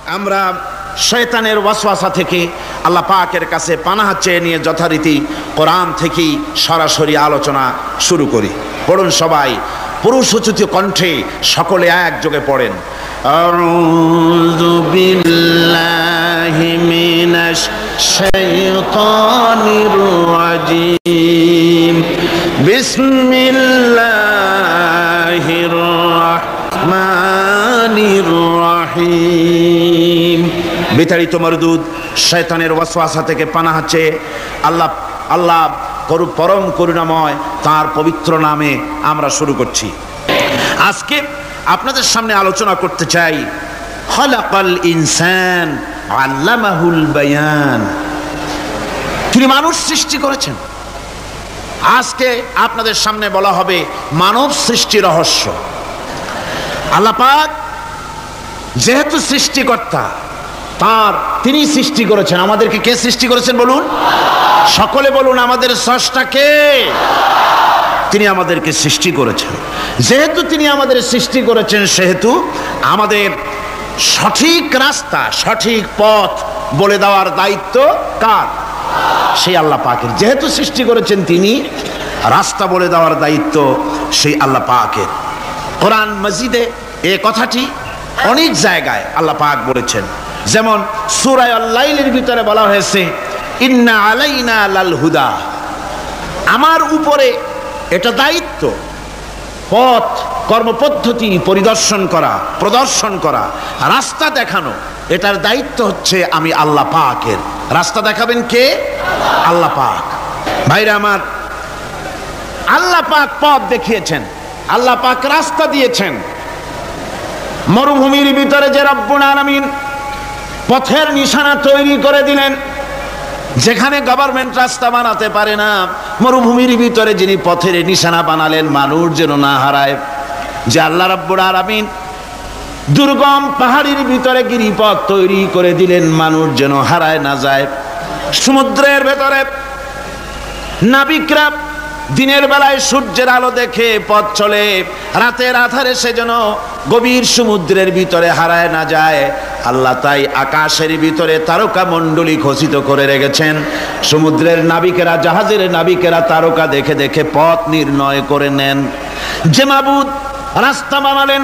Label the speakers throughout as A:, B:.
A: আমরা শয়তানের ওয়াসওয়াসা থেকে আল্লাহ পাকের কাছে পানাহ চেয়ে নিয়ে যথারীতি কোরআন থেকেই সরাসরি আলোচনা শুরু করি। পড়ুন সবাই পুরুষোচিত কণ্ঠে, সকলে একযোগে পড়েন। আউযু বিল্লাহি মিনাশ শাইতানির রাজিম। বিসমিল্লাহির রাহমানির রাহিম। বিতাড়িত মরদুদ শয়তানের ওয়াসওয়াসা থেকে পানাহ চেয়ে আল্লাহ পরম করুণাময় তার পবিত্র নামে আমরা শুরু করছি। আজকে আপনাদের সামনে আলোচনা করতে চাই খালাকাল ইনসান আল্লামাহুল বায়ান। তিনি মানুষ সৃষ্টি করেছেন। আজকে আপনাদের সামনে বলা হবে মানব সৃষ্টি রহস্য। আল্লাহ পাক যেহেতু সৃষ্টিকর্তা, তিনি সৃষ্টি করেছেন। আমাদেরকে কে সৃষ্টি করেছেন বলুন? সকলে বলুন, আমাদের স্রষ্টা কে? তিনি আমাদেরকে সৃষ্টি করেছেন। যেহেতু তিনি আমাদের সৃষ্টি করেছেন, সেহেতু আমাদের সঠিক রাস্তা, সঠিক পথ বলে দেওয়ার দায়িত্ব কার? সেই আল্লাহ পাকের। যেহেতু সৃষ্টি করেছেন তিনি, রাস্তা বলে দেওয়ার দায়িত্ব সেই আল্লাহ পাকের। কোরআন মাজিদে এই কথাটি অনেক জায়গায় আল্লাহ পাক বলেছেন। যেমন সূরা আল-লাইলের ভিতরে বলা হয়েছে ইন্না আলাইনা লাল হুদা। আমার উপরে এটা দায়িত্ব, পথ কর্মপদ্ধতি পরিদর্শন করা, প্রদর্শন করা, রাস্তা দেখানো, এটার দায়িত্ব হচ্ছে আমি আল্লাহ পাকের। রাস্তা দেখাবেন কে? আল্লাহ পাক। ভাইরা আমার, আল্লাহ পাক পথ দেখিয়েছেন, আল্লাহ পাক রাস্তা দিয়েছেন। মরুভূমির ভিতরে যে রব্বুল আলামিন পথের নিশানা তৈরি করে দিলেন, যেখানে গভর্নমেন্ট রাস্তা বানাতে পারে না, মরুভূমির ভিতরে যিনি পথের নিশানা বানালেন মানুষ যেন না হারায়, যে আল্লাহ রাব্বুল আলামিন দুর্গম পাহাড়ের ভিতরে গিরিপথ তৈরি করে দিলেন মানুষ যেন হারায় না যায়। সমুদ্রের ভেতরে নাবিকরা দিনের বেলায় সূর্যের আলো দেখে পথ চলে, রাতের আধারে সে যেন গভীর সমুদ্রের ভিতরে হারায় না যায়। আল্লাহ তাই আকাশের ভিতরে তারকা মণ্ডলী খচিত করে রেখেছেন। সমুদ্রের নাবিকেরা, জাহাজের নাবিকেরা তারকা দেখে দেখে পথ নির্ণয় করে নেন। যে মাবুদ রাস্তা বানালেন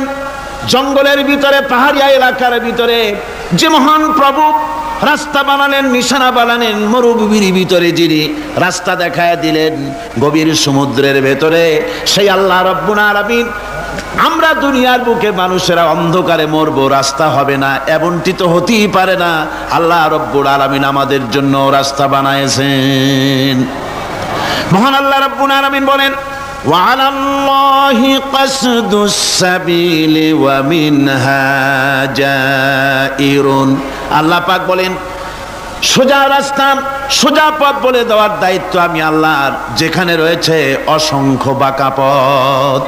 A: জঙ্গলের ভিতরে, পাহাড়িয়া এলাকার ভিতরে, যে মহান প্রভু রাস্তা বানালেন, নিশানা বানালেন মরুভূমির ভিতরে, যিনি রাস্তা দেখায় দিলেন গভীর সমুদ্রের ভেতরে, সেই আল্লাহ রাব্বুল আলামিন। আমরা দুনিয়ার বুকে মানুষেরা অন্ধকারে মরবো, রাস্তা হবে না, এমনটি তো হতেই পারে না। আল্লাহ রাব্বুল আলামিন আমাদের জন্য রাস্তা বানাইছেন। মহান আল্লাহ রাব্বুল আলামিন বলেন وعلى الله قصد السبيل ومنها جائر। আল্লাহ পাক বলেন সোজা রাস্তা, সোজা পথ বলে দেওয়ার দায়িত্ব আমি আল্লাহর। যেখানে রয়েছে অসংখ্য বাঁকা পথ,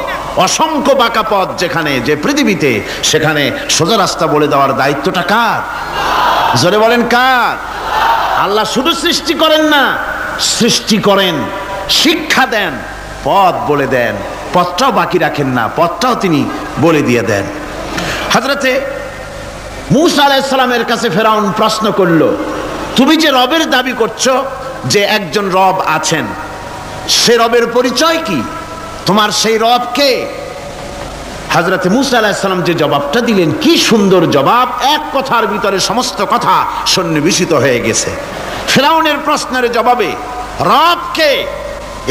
A: অসংখ্য বাঁকা পথ যেখানে, যে পৃথিবীতে, সেখানে সোজা রাস্তা বলে দেওয়ার দায়িত্বটা কার? জোরে বলেন কার? আল্লাহ শুধু সৃষ্টি করেন না, সৃষ্টি করেন, শিক্ষা দেন, পথ বলে দেন, পথটাও বাকি রাখেন না, পথটাও তিনি বলে দিয়ে দেন। হযরতে মূসা আলাইহিস সালামের কাছে ফেরাউন প্রশ্ন করলো, তুমি যে রবের দাবি করছো, যে একজন রব আছেন, সে রবের পরিচয় কি? তোমার সেই রব কে? হযরতে মূসা আলাইহিস সালাম যে জবাবটা দিলেন, কি সুন্দর জবাব! এক কথার ভিতরে সমস্ত কথা সন্নিবেশিত হয়ে গেছে। ফেরাউনের প্রশ্নের জবাবে রব কে,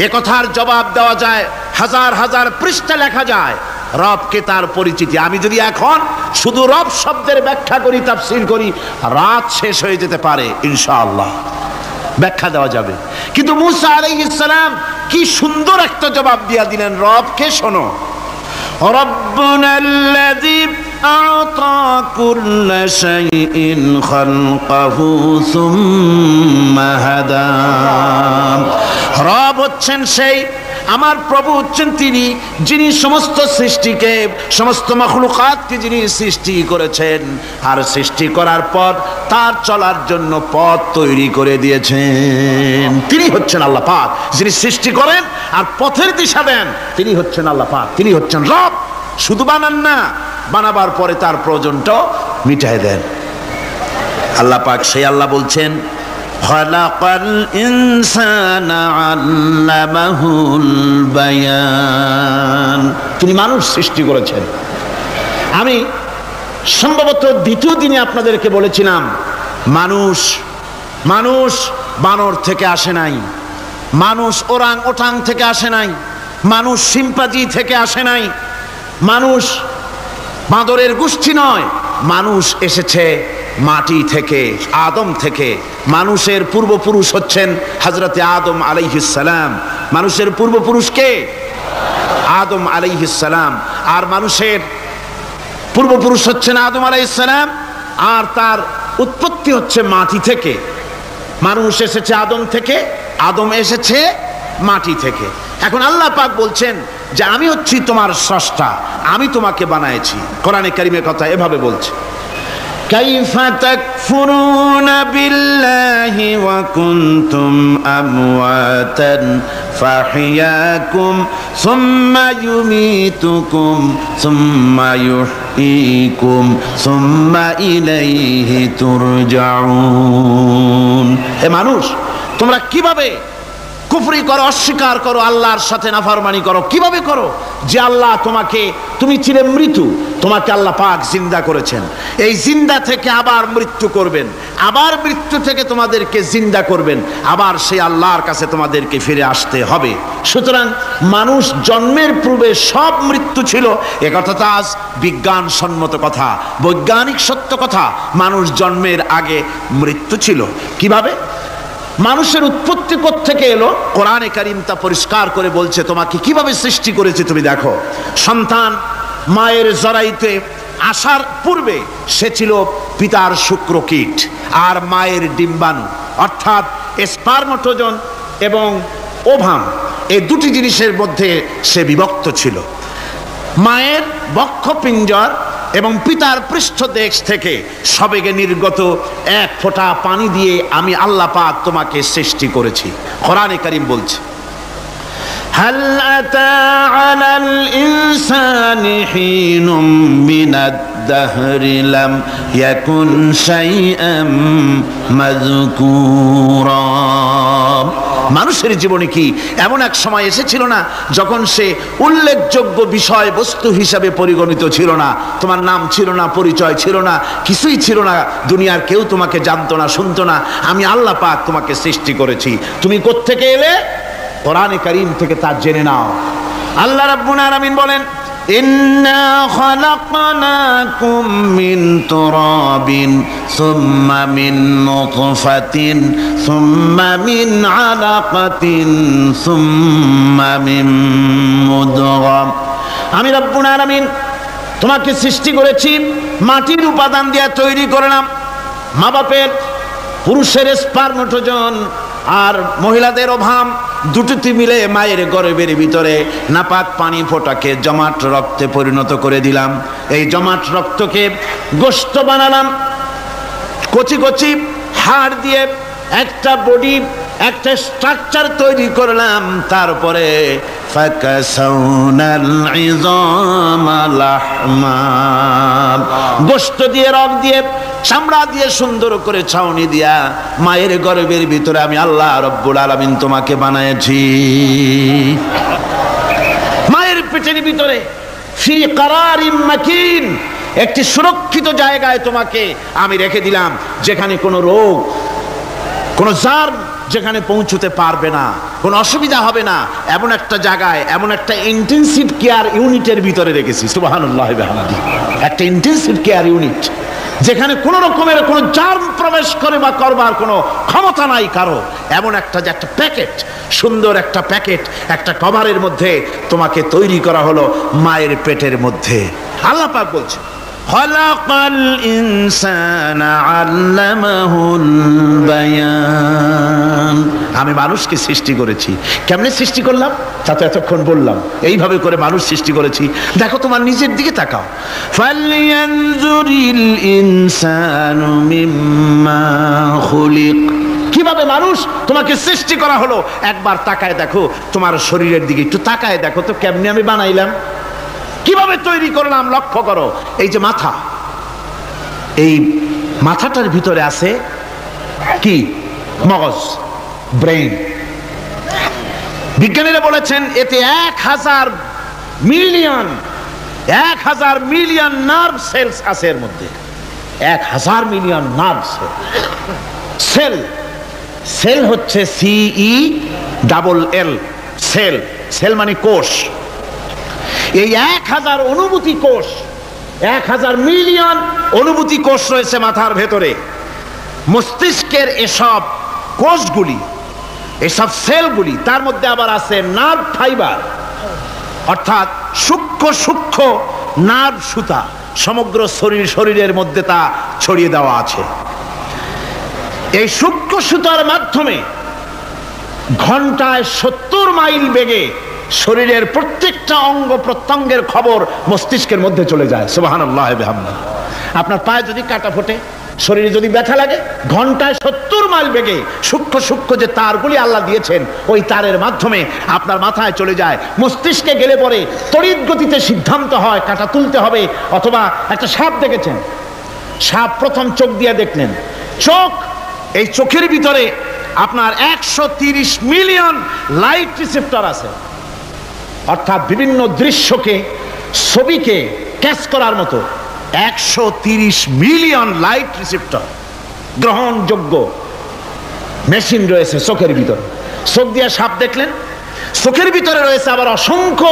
A: এ কথার জবাব দেওয়া যায়, হাজার হাজার পৃষ্ঠা লেখা যায়। রবকে, তার পরিচিতি। আমি যদি এখন শুধু রব শব্দের ব্যাখ্যা করি, তাফসীর করি, রাত শেষ হয়ে যেতে পারে, ইনশাআল্লাহ ব্যাখ্যা দেওয়া যাবে। কিন্তু মূসা আলাইহিস সালাম কি সুন্দর একটা জবাব দিয়া দিলেন। রবকে শোনো, রব্বুনাল্লাযী আ'তা কুল্লা শাইইন খালকাহু সুম্মা হাদা। রব হচ্ছেন সেই, আমার প্রভু হচ্ছেন তিনি, যিনি সমস্ত সৃষ্টিকে, সমস্ত মাখলুকাতকে যিনি সৃষ্টি করেছেন, আর সৃষ্টি করার পর তার চলার জন্য পথ তৈরি করে দিয়েছেন। তিনি হচ্ছেন আল্লাহ পাক, যিনি সৃষ্টি করেন আর পথের দিশা দেন। তিনি হচ্ছেন আল্লাহ পাক, তিনি হচ্ছেন রব। শুধু বানান না, বানাবার পরে তার প্রয়োজনটাও মিটায় দেন। আল্লাহ পাক সেই আল্লাহ বলছেন খালাকাল ইনসানা আল্লামাহুল বায়ান, তিনি মানুষ সৃষ্টি করেছেন। আমি সম্ভবত দ্বিতীয় দিনে আপনাদেরকে বলেছিলাম মানুষ বানর থেকে আসে নাই, মানুষ ওরাং ওটাং থেকে আসে নাই, মানুষ শিম্পাজি থেকে আসে নাই, মানুষ বাঁদরের গোষ্ঠী নয়, মানুষ এসেছে মাটি থেকে, আদম থেকে। মানুষের পূর্বপুরুষ হচ্ছেন হযরতে আদম আলাইহিস সালাম। মানুষের পূর্বপুরুষ কে? আদম আলাইহিস সালাম। আর মানুষের পূর্বপুরুষ হচ্ছেন আদম আলাইহিস সালাম, আর তার উৎপত্তি হচ্ছে মাটি থেকে। মানুষ এসেছে আদম থেকে, আদম এসেছে মাটি থেকে। এখন আল্লাহ পাক বলছেন যে আমি হচ্ছি তোমার স্রষ্টা, আমি তোমাকে বানাইছি। কোরআনে কারীমের কথা এভাবে বলছে, কাইফা তাকফুরুনা বিল্লাহি ওয়া কুনতুম আমওয়াতান ফাহিয়াকুম সুম্মা ইউমীতুকুম সুম্মা ইউহয়ীকুম সুম্মা ইলাইহি তুরজাউন। হে মানুষ, তোমরা কিভাবে কুফরি করো, অস্বীকার করো, আল্লাহর সাথে নাফরমানি করো? কিভাবে করো? যে আল্লাহ তুমি ছিলে মৃত্যু, তোমাকে আল্লাহ পাক জিন্দা করেছেন। এই জিন্দা থেকে আবার মৃত্যু করবেন, আবার মৃত্যু থেকে তোমাদেরকে জিন্দা করবেন, আবার সেই আল্লাহর কাছে তোমাদেরকে ফিরে আসতে হবে। সুতরাং মানুষ জন্মের পূর্বে সব মৃত্যু ছিল, একথা তো আজ বিজ্ঞানসম্মত কথা, বৈজ্ঞানিক সত্য কথা। মানুষ জন্মের আগে মৃত্যু ছিল। কিভাবে? মানুষের উৎপত্তি কোত্থেকে এলো? কোরআনে কারীম তা পরিষ্কার করে বলছে। তোমাকে কিভাবে সৃষ্টি করেছে তুমি দেখো। সন্তান মায়ের জরায়ুতে আসার পূর্বে সে ছিল পিতার শুক্রকীট আর মায়ের ডিম্বাণু, অর্থাৎ স্পার্মটোজন এবং ওভাম, এই দুটি জিনিসের মধ্যে সে বিভক্ত ছিল। মায়ের বক্ষপিঞ্জর এবং পিতার পৃষ্ঠদেশ থেকে সবেগে নির্গত এক ফোঁটা পানি দিয়ে আমি আল্লাহ পাক তোমাকে সৃষ্টি করেছি। কোরআনে কারীম বলছে, হাল আতা আলাল ইনসানি হিনুম মিনাদ দাহরি লাম ইয়াকুন শাইআম মাযকুরা। মানুষের জীবনে কি এমন এক সময় এসেছিল না যখন সে উল্লেখযোগ্য বিষয় বস্তু হিসাবে পরিগণিত ছিল না? তোমার নাম ছিল না, পরিচয় ছিল না, কিছুই ছিল না, দুনিয়ার কেউ তোমাকে জানতো না, শুনতো না। আমি আল্লাহ পাক তোমাকে সৃষ্টি করেছি। তুমি কোত্থেকে এলে? কোরআনে কারীম থেকে তা জেনে নাও। আল্লাহ রাব্বুল আলামিন বলেন, ইন্না খালাকনাকুম মিন তুরাবিন সুম্মা মিন নুতফাতিন সুম্মা মিন আলাকাতিন সুম্মা মিন মুদগাম। আমি রাব্বুল আলামিন তোমাকে সৃষ্টি করেছি, মাটির উপাদান দিয়ে তৈরি করলাম। মা বাপের পুরুষের স্পার্মটোজন আর মহিলাদের ওভাম দুটোতে মিলে মায়ের গর্ভের ভিতরে নাপাক পানি ফোঁটাকে জমাট রক্তে পরিণত করে দিলাম। এই জমাট রক্তকে গোশত বানালাম, কচি কচি হাড় দিয়ে একটা বডি, একটা স্ট্রাকচার তৈরি করলাম। তারপরে ফাকাসাউনাল ইযামা লাহমা, গোশত দিয়ে, রক দিয়ে, চামড়া দিয়ে সুন্দর করে ছাউনি দিয়া মায়ের গর্ভের ভিতরে আমি আল্লাহ রব্বুল আলামিন তোমাকে বানাইছি। মায়ের পেটের ভিতরে ফি কারারিম মাকিন, একটি সুরক্ষিত জায়গায় তোমাকে আমি রেখে দিলাম, যেখানে কোনো রোগ, কোনো জার্ম যেখানে পৌঁছতে পারবে না, কোনো অসুবিধা হবে না। এমন একটা জায়গায়, এমন একটা ইন্টেনসিভ কেয়ার ইউনিটের ভিতরে রেখেছি। সুবহানাল্লাহ ওয়া বিহামদিহি। একটা ইন্টেনসিভ কেয়ার ইউনিট যেখানে কোনো রকমের কোনো জার্ম প্রবেশ করে বা করবার কোনো ক্ষমতা নাই কারো। এমন একটা যে একটা প্যাকেট, সুন্দর একটা প্যাকেট, একটা কভারের মধ্যে তোমাকে তৈরি করা হলো মায়ের পেটের মধ্যে। আল্লাহ পাক বলছে, খালাকাল ইনসানা আল্লামাহুল বায়ান। আমি মানুষকে সৃষ্টি করেছি। কেমনে সৃষ্টি করলাম তা তো এতক্ষণ বললাম। এইভাবে করে মানুষ সৃষ্টি করেছি। দেখো, তোমার নিজের দিকে তাকাও। ফালয়ানজুরিল ইনসানু মিম্মা খুলিক। কিভাবে মানুষ তোমাকে সৃষ্টি করা হলো একবার তাকায় দেখো, তোমার শরীরের দিকে একটু তাকায় দেখো তো কেমনে আমি বানাইলাম, কিভাবে তৈরি করলাম। লক্ষ্য করো, এই যে মাথা, এই মাথাটার ভিতরে আছে কি? মগজ, ব্রেইন। বিজ্ঞানীরা বলেছেন এতে 1000 মিলিয়ন নার্ভ সেলস আছে এর মধ্যে। 1000 মিলিয়ন নার্ভ সেল। সেল হচ্ছে CELL, সেল। সেল মানে কোষ। এই 1000 অনুভূতি কোষ, 1000 মিলিয়ন অনুভূতি কোষ রয়েছে মাথার ভেতরে। মস্তিষ্কের এসব কোষগুলি, এসব সেলগুলি, তার মধ্যে আবার আছে নার্ভ ফাইবার, অর্থাৎ সূক্ষ্ম সূক্ষ্ম নার্ভ সুতা সমগ্র শরীরের মধ্যে তা ছড়িয়ে দেওয়া আছে। এই সূক্ষ্ম সুতার মাধ্যমে ঘন্টায় 70 মাইল বেগে শরীরের প্রত্যেকটা অঙ্গ প্রত্যঙ্গের খবর মস্তিষ্কের মধ্যে চলে যায়। সুবহানাল্লাহ ওয়া বিহামদিহি। আপনার পায়ে যদি কাটা ফোটে, শরীরে যদি ব্যথা লাগে, ঘন্টায় 70 মাইল বেগে সূক্ষ্ম সূক্ষ্ম যে তারগুলি আল্লাহ দিয়েছেন, ওই তারের মাধ্যমে আপনার মাথায় চলে যায়। মস্তিষ্কে গেলে পরে তড়িৎ গতিতে সিদ্ধান্ত হয় কাটা তুলতে হবে। অথবা একটা সাপ দেখেছেন, সাপ প্রথম চোখ দিয়ে দেখলেন, চোখ, এই চোখের ভিতরে আপনার 130 মিলিয়ন লাইট রিসেপ্টর আছে, অর্থাৎ বিভিন্ন দৃশ্যকে, ছবিকে ক্যাচ করার মতো 130 মিলিয়ন লাইট রিসেপ্টর গ্রহণযোগ্য মেশিন রয়েছে চোখের ভিতরে। চোখ দিয়ে সাপ দেখলেন, চোখের ভিতরে রয়েছে আবার অসংখ্য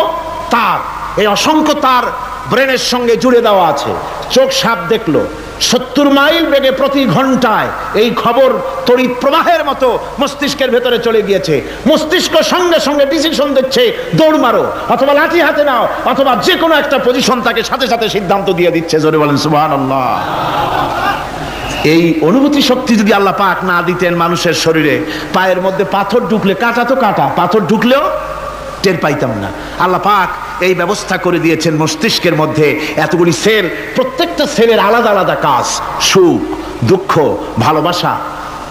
A: তার। এই অসংখ্য তার ব্রেনের সঙ্গে জুড়ে দেওয়া আছে। চোখ সাপ দেখলো, 70 মাইল বেগে প্রতি ঘন্টায় এই খবর তড়িৎ প্রবাহের মতো মস্তিষ্কের ভেতরে চলে গিয়েছে। মস্তিষ্ক সঙ্গে সঙ্গে ডিসিশন দিচ্ছে, দৌড় মারো, অথবা লাঠি হাতে নাও, অথবা যে কোনো একটা পজিশন তাকে সাথে সাথে সিদ্ধান্ত দিয়ে দিচ্ছে। জোরে বলেন সুবহানাল্লাহ। এই অনুভূতি শক্তি যদি আল্লাহ পাক না দিতেন মানুষের শরীরে, পায়ের মধ্যে পাথর ঢুকলে, কাটা তো কাটা, পাথর ঢুকলেও টের পাইতাম না। আল্লাহ পাক এই ব্যবস্থা করে দিয়েছেন মস্তিষ্কের মধ্যে এতগুলি সেল, প্রত্যেকটা সেলের আলাদা আলাদা কাজ। সুখ, দুঃখ, ভালোবাসা,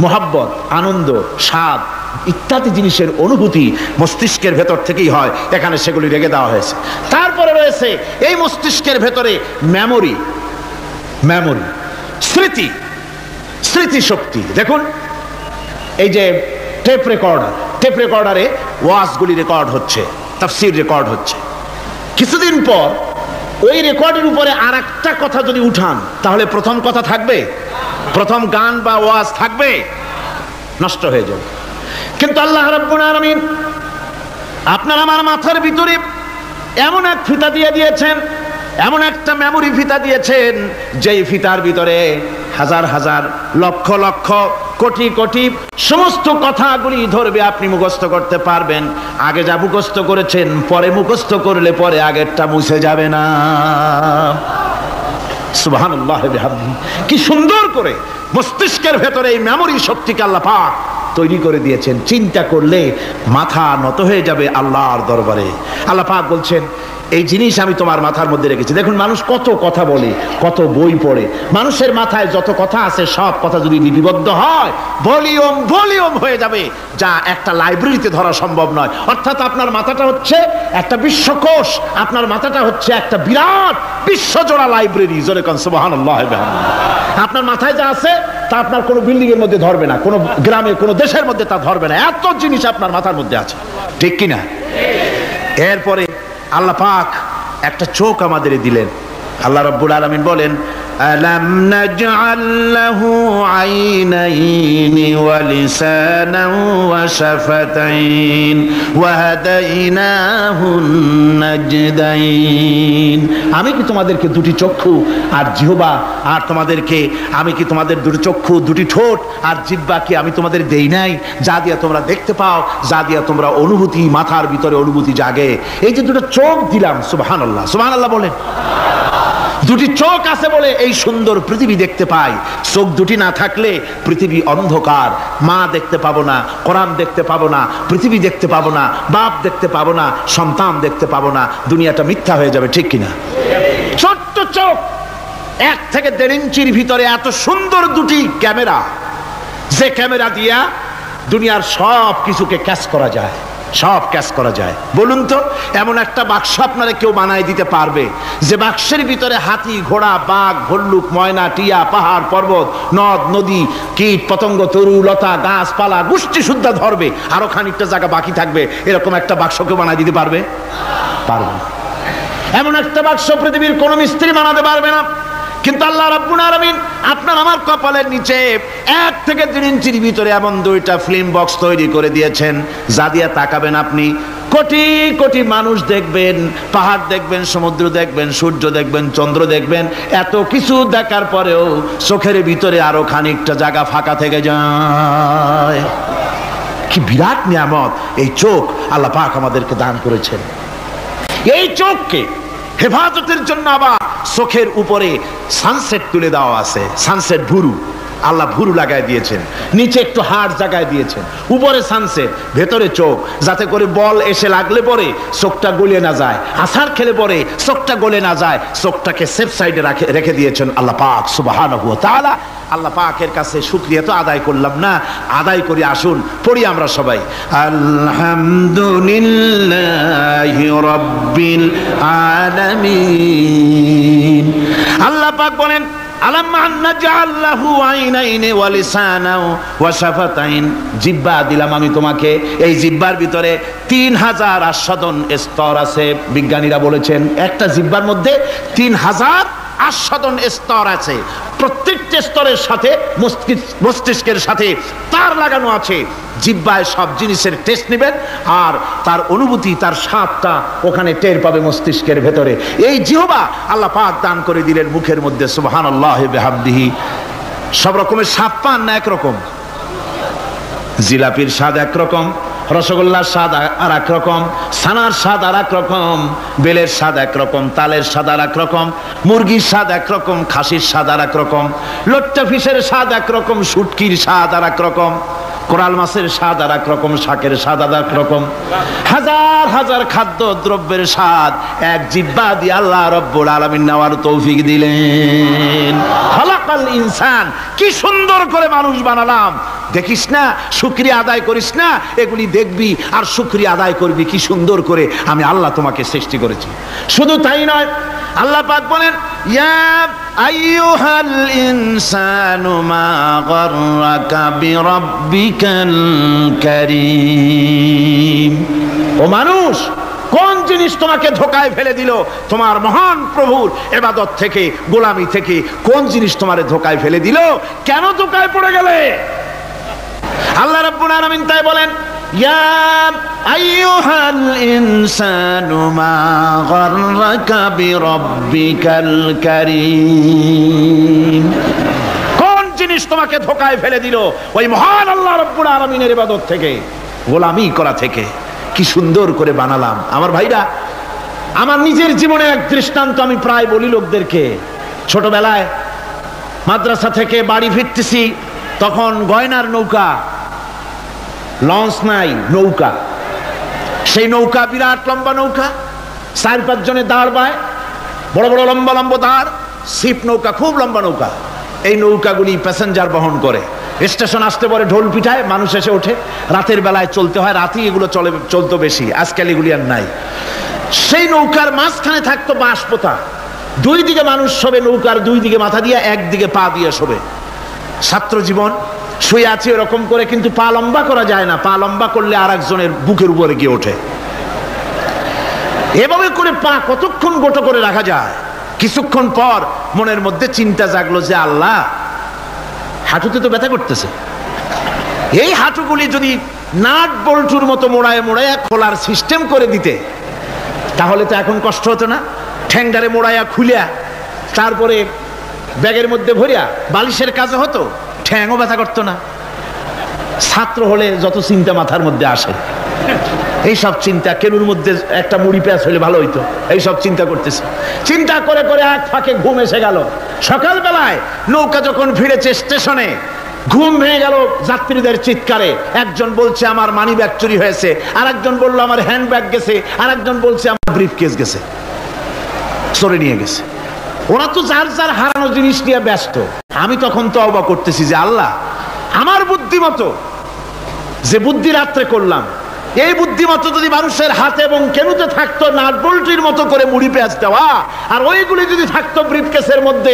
A: মোহাব্বত, আনন্দ, স্বাদ ইত্যাদি জিনিসের অনুভূতি মস্তিষ্কের ভেতর থেকেই হয়। এখানে সেগুলি রেখে দেওয়া হয়েছে। তারপরে রয়েছে এই মস্তিষ্কের ভেতরে মেমোরি, স্মৃতি শক্তি। দেখুন, এই যে টেপ রেকর্ডারে ওয়াজগুলি রেকর্ড হচ্ছে, তাফসীর রেকর্ড হচ্ছে। কিছুদিন পর ওই রেকর্ডের উপরে আর একটা কথা যদি উঠান, তাহলে প্রথম কথা থাকবে? প্রথম গান বা ওয়াজ থাকবে? নষ্ট হয়ে যাবে। কিন্তু আল্লাহ রাব্বুল আলামিন আপনার আমার মাথার ভিতরে এমন এক ফিতা দিয়ে দিয়েছেন, এমন একটা মেমোরি ফিতা দিয়েছেন, যেই ফিতার ভিতরে হাজার হাজার, লক্ষ লক্ষ, কোটি কোটি সমস্ত কথাগুলি ধরবে, আপনি মুখস্থ করতে পারবেন। আগে যা মুখস্থ করেছেন, পরে মুখস্থ করলে পরে আগেরটা মুছে যাবে না। সুবহানাল্লাহ ওয়া বিহামদিহি। কি সুন্দর করে মস্তিষ্কের ভেতরে এই মেমোরি শক্তিকে আল্লাহ পাক তৈরি করে দিয়েছেন। চিন্তা করলে মাথা নত হয়ে যাবে আল্লাহর দরবারে। আল্লাহ পাক বলছেন, এই জিনিস আমি তোমার মাথার মধ্যে রেখেছি। দেখুন, মানুষ কত কথা বলে, কত বই পড়ে। মানুষের মাথায় যত কথা আছে, সব কথা যদি লিপিবদ্ধ হয়, ভলিউম হয়ে যাবে, যা একটা লাইব্রেরিতে ধরা সম্ভব নয়। অর্থাৎ আপনার মাথাটা হচ্ছে একটা বিশ্বকোষ, আপনার মাথাটা হচ্ছে একটা বিরাট বিশ্বজোড়া লাইব্রেরি। জোরে কোন সুবহানাল্লাহ। আপনার মাথায় যা আছে তা আপনার কোনো বিল্ডিং এর মধ্যে ধরবে না, কোনো গ্রামে, কোনো দেশের মধ্যে তা ধরবে না। এত জিনিস আপনার মাথার মধ্যে আছে, ঠিক কিনা? এরপরে আল্লাহ পাক একটা চোখ আমাদের দিলেন। আল্লাহ রাব্বুল আলামিন বলেন, আলাম নাজআল লাহু আইনাইনি ওয়া লিসানান ওয়া শাফাতাইন ওয়া হাদাইনাহুন নাজদাইন। আমি কি তোমাদেরকে দুটি চক্ষু আর জিহ্বা, আর আমি কি তোমাদের দুটি চক্ষু, দুটি ঠোঁট আর জিহ্বা কি আমি তোমাদের দেই নাই, যা দিয়া তোমরা দেখতে পাও, যা দিয়া তোমরা অনুভূতি, মাথার ভিতরে অনুভূতি জাগে। এই যে দুটো চোখ দিলাম, সুবহানাল্লাহ, সুবহানাল্লাহ বলেন। দুটি চোখ আছে বলে এই সুন্দর পৃথিবী দেখতে পাই। চোখ দুটি না থাকলে পৃথিবী অন্ধকার। মা দেখতে পাবো না, কোরআন দেখতে পাবো না, পৃথিবী দেখতে পাবো না, বাপ দেখতে পাবো না, সন্তান দেখতে পাবো না, দুনিয়াটা মিথ্যা হয়ে যাবে, ঠিক কিনা? ছোট্ট চোখ, 1 থেকে 1.5 ইঞ্চির ভিতরে এত সুন্দর দুটি ক্যামেরা, যে ক্যামেরা দিয়া দুনিয়ার সব কিছুকে ক্যাচ করা যায়। সব ক্যাশ করা যায়। বলুন তো এমন একটা বাক্স আপনারা কেউ বানায় দিতে পারবে যে বাক্সের ভিতরে হাতি, ঘোড়া, বাঘ, ভল্লুক, ময়না, টিয়া, পাহাড়, পর্বত, নদ, নদী, কীট, পতঙ্গ, তরু, লতা, গাছপালা গোষ্ঠী শুদ্ধা ধরবে, আরো খানিকটা জায়গা বাকি থাকবে, এরকম একটা বাক্স কেউ বানায় দিতে পারবে? পারবে না। এমন একটা বাক্স পৃথিবীর কোন মিস্ত্রি বানাতে পারবে না। কিন্তু আল্লাহ রাব্বুল আলামিন আপনার আমার কপালের নিচে 1 থেকে 3 ইঞ্চির ভিতরে এমন 2টা ফিল্ম বক্স তৈরি করে দিয়েছেন, যা দিয়ে তাকাবেন আপনি কোটি কোটি মানুষ দেখবেন, পাহাড় দেখবেন, সমুদ্র দেখবেন, সূর্য দেখবেন, চন্দ্র দেখবেন। এত কিছু দেখার পরেও চোখের ভিতরে আরো খানিকটা জায়গা ফাঁকা থেকে যায়। কি বিরাট নিয়ামত এই চোখ আল্লাহ পাক আমাদেরকে দান করেছেন। এই চোখকে হেফাজতের জন্য আবার চোখের উপরে সানসেট তুলে দেওয়া আছে। সানসেট ভুরু, আল্লাহ ভুরু লাগায় দিয়েছেন, নিচে একটু হাড় জায়গায় দিয়েছেন, উপরে সানসেট, ভেতরে চোখ, যাতে করে বল এসে লাগলে পরে চোখটা গলে না যায়, আছাড় খেলে পরে চোখটা গলে না যায়, চোখটাকে সেফ সাইডে রেখে দিয়েছেন আল্লাহ পাক সুবহানাহু ওয়া তাআলা। আল্লাহ পাকের কাছে শুকরিয়া তো আদায় করলাম না, আদায় করি। আসুন পড়ি আমরা সবাই, আলহামদুলিল্লাহি রাব্বিল আলামিন। আল্লাহ পাক বলেন জিহ্বা দিলাম আমি তোমাকে, এই জিহ্বার ভিতরে 3000 আস্বাদন স্তর আছে। বিজ্ঞানীরা বলেছেন একটা জিহ্বার মধ্যে 3000 আস্বাদন স্তর আছে। প্রত্যেকটা স্তরের সাথে মস্তিষ্কের সাথে তার লাগানো আছে। জিহ্বায় সব জিনিসের টেস্ট নেবেন আর তার অনুভূতি, তার স্বাদটা ওখানে টের পাবে মস্তিষ্কের ভেতরে। এই জিহ্বা আল্লাহ পাক দান করে দিলেন মুখের মধ্যে। সুবহানাল্লাহি বিহামদিহি। সব রকমের স্বাদ পান না একরকম? জিলাপির স্বাদ একরকম, রসগোল্লার স্বাদ আর এক রকম, ছানার স্বাদ আর এক রকম, বেলের স্বাদ একরকম, তালের স্বাদ আর এক রকম, মুরগির স্বাদ একরকম, খাসির স্বাদ আর এক রকম, লট্টা ফিশের স্বাদ একরকম, শুটকির স্বাদ আর এক রকম, কোরাল মাছের স্বাদ আর এক রকম, শাকের স্বাদ আর এক রকম। হাজার হাজার খাদ্য দ্রব্যের স্বাদ এক জিহ্বা দিয়ে আল্লাহ রব্বুল আলামিন নেওয়ার তৌফিক দিলেন। খালাকাল ইনসান, কি সুন্দর করে মানুষ বানালাম। দেখিস না, শুকরিয়া আদায় করিস না, এগুলি দেখবি আর শুকরিয়া আদায় করবি কি সুন্দর করে আমি আল্লাহ তোমাকে সৃষ্টি করেছি। শুধু তাই নয়, আল্লাহ পাক বলেন ইয়া আইয়ুহাল ইনসানু মা গাররাকা বিরাব্বিকাল কারীম। ও মানুষ, কোন জিনিস তোমাকে ধোঁকায় ফেলে দিল তোমার মহান প্রভুর ইবাদত থেকে, গোলামি থেকে? কোন জিনিস তোমারে ধোঁকায় ফেলে দিল? কেন ধোঁকায় পড়ে গেলে? আল্লাহ রাব্বুল আলামিন তাই বলেন ইয়া আইয়ুহাল ইনসানু মা গাররাকা বিরাব্বিকাল কারীম। কোন জিনিস তোমাকে ধোঁকায় ফেলে দিল ওই মহান আল্লাহ রাব্বুল আলামিনের ইবাদত থেকে, গোলামি করা থেকে? কি সুন্দর করে বানালাম। আমার ভাইরা, আমার নিজের জীবনে এক দৃষ্টান্ত আমি প্রায় বলি লোকদেরকে। ছোটবেলায় মাদ্রাসা থেকে বাড়ি ফিরতেছি, তখন গয়নার নৌকা, লঞ্চ নাই, নৌকা। সেই নৌকা বিরাট লম্বা নৌকা, 4-5 জনে দাঁড় বায়, বড় বড় লম্বা লম্বা দাঁড়, ছিপ নৌকা, খুব লম্বা নৌকা। এই নৌকাগুলি প্যাসেঞ্জার বহন করে। স্টেশন আসতে পরে ঢোল পিঠায়, মানুষ এসে ওঠে। রাতের বেলায় চলতে হয়, রাতেই এগুলো চলতো বেশি, আজকাল এগুলি আর নাই। সেই নৌকার মাঝখানে থাকতো বাঁশ পোতা, 2 দিকে মানুষ শোবে, নৌকার 2 দিকে মাথা দিয়ে, একদিকে পা দিয়ে শোবে। ছাত্র জীবন, শুয়ে আছে এরকম করে, কিন্তু পা লম্বা করা যায় না। পা লম্বা করলে আর একজনের বুকের উপরে গিয়ে ওঠে। এভাবে করে পা কতক্ষণ গোটো করে রাখা যায়? কিছুক্ষণ পর মনের মধ্যে চিন্তা জাগলো যে আল্লাহ, হাঁটুতে তো ব্যথা করতেছে, এই হাঁটুগুলি যদি নাট বল্টুর মতো মোড়ায় মোড়ায় খোলার সিস্টেম করে দিতে, তাহলে তো এখন কষ্ট হতো না। ঠ্যাংডারে মোড়াইয়া খুলিয়া তারপরে ব্যাগের মধ্যে ভরিয়া বালিশের কাজে হতো, ঠ্যাংও ব্যথা করতো না। ছাত্র হলে যত চিন্তা মাথার মধ্যে আসে, এইসব চিন্তা, কেনুর মধ্যে একটা মুড়ি পেঁয়াজ হলে ভালো হইতো, এইসব চিন্তা করতেছে। চিন্তা করে করে এক ফাঁকে ঘুম এসে গেল। সকালবেলায় নৌকা যখন ফিরেছে স্টেশনে, ঘুম ভেঙে গেল যাত্রীদের চিৎকারে। একজন বলছে আমার মানি ব্যাগ চুরি হয়েছে, আর একজন বললো আমার হ্যান্ড ব্যাগ গেছে, আর একজন বলছে আমার ব্রিফ কেস গেছে, চোরে নিয়ে গেছে। ওরা তো যার যার হারানো জিনিস নিয়ে ব্যস্ত। আমি তখন তওবা করতেছি যে আল্লাহ, আমার বুদ্ধি মতো যে বুদ্ধি রাত্রে করলাম, এই বুদ্ধিমত্তা যদি মানুষের হাতে এবং কেনুতে থাকতো নাট বল্টুর মতো করে মুড়ি পেঁয়াজ দেওয়া, আর ওইগুলি যদি থাকতো ব্রিফকেসের মধ্যে,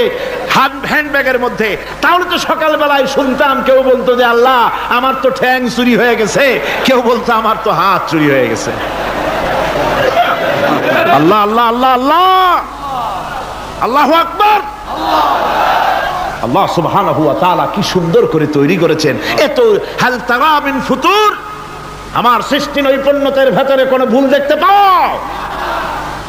A: হ্যান্ডব্যাগের মধ্যে, তাহলে তো সকালবেলায় শুনতাম কেউ বলতো যে আল্লাহ আমার তো ঠ্যাং চুরি হয়ে গেছে, কেউ বলতো আমার তো হাত চুরি হয়ে গেছে। আল্লাহ আল্লাহ আল্লাহ আল্লাহ, আল্লাহু আকবার। আল্লাহ সুবহানাহু ওয়া তাআলা কি সুন্দর করে তৈরি করেছেন। এত হাল তারা মিন ফুতুর, আমার সৃষ্টি নৈপুণ্যতার ভেতরে কোনো ভুল দেখতে পাও?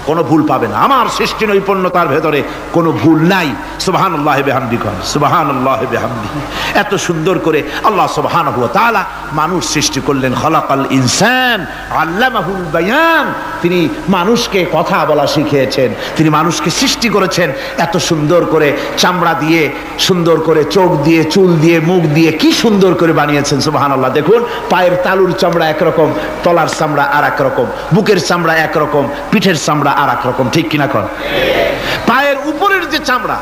A: কোনো ভুল পাবে না। আমার সৃষ্টি নৈপুণ্যতার ভেতরে কোনো ভুল নাই। সুবহানাল্লাহি বিহামদিহি, সুবহানাল্লাহি বিহামদিহি। এত সুন্দর করে আল্লাহ সুবহানাহু ওয়া তাআলা মানুষ সৃষ্টি করলেন। খলাকাল ইনসান আল্লামাহুল বায়ান, তিনি মানুষকে কথা বলা শিখিয়েছেন, তিনি মানুষকে সৃষ্টি করেছেন এত সুন্দর করে, চামড়া দিয়ে, সুন্দর করে চোখ দিয়ে, চুল দিয়ে, মুখ দিয়ে, কি সুন্দর করে বানিয়েছেন। সুবহানাল্লাহ। দেখুন, পায়ের তালুর চামড়া একরকম, তলার চামড়া আর এক রকম, বুকের চামড়া একরকম, পিঠের চামড়া আর এক রকম, ঠিক কিনা কন? পায়ের উপরের যে চামড়া,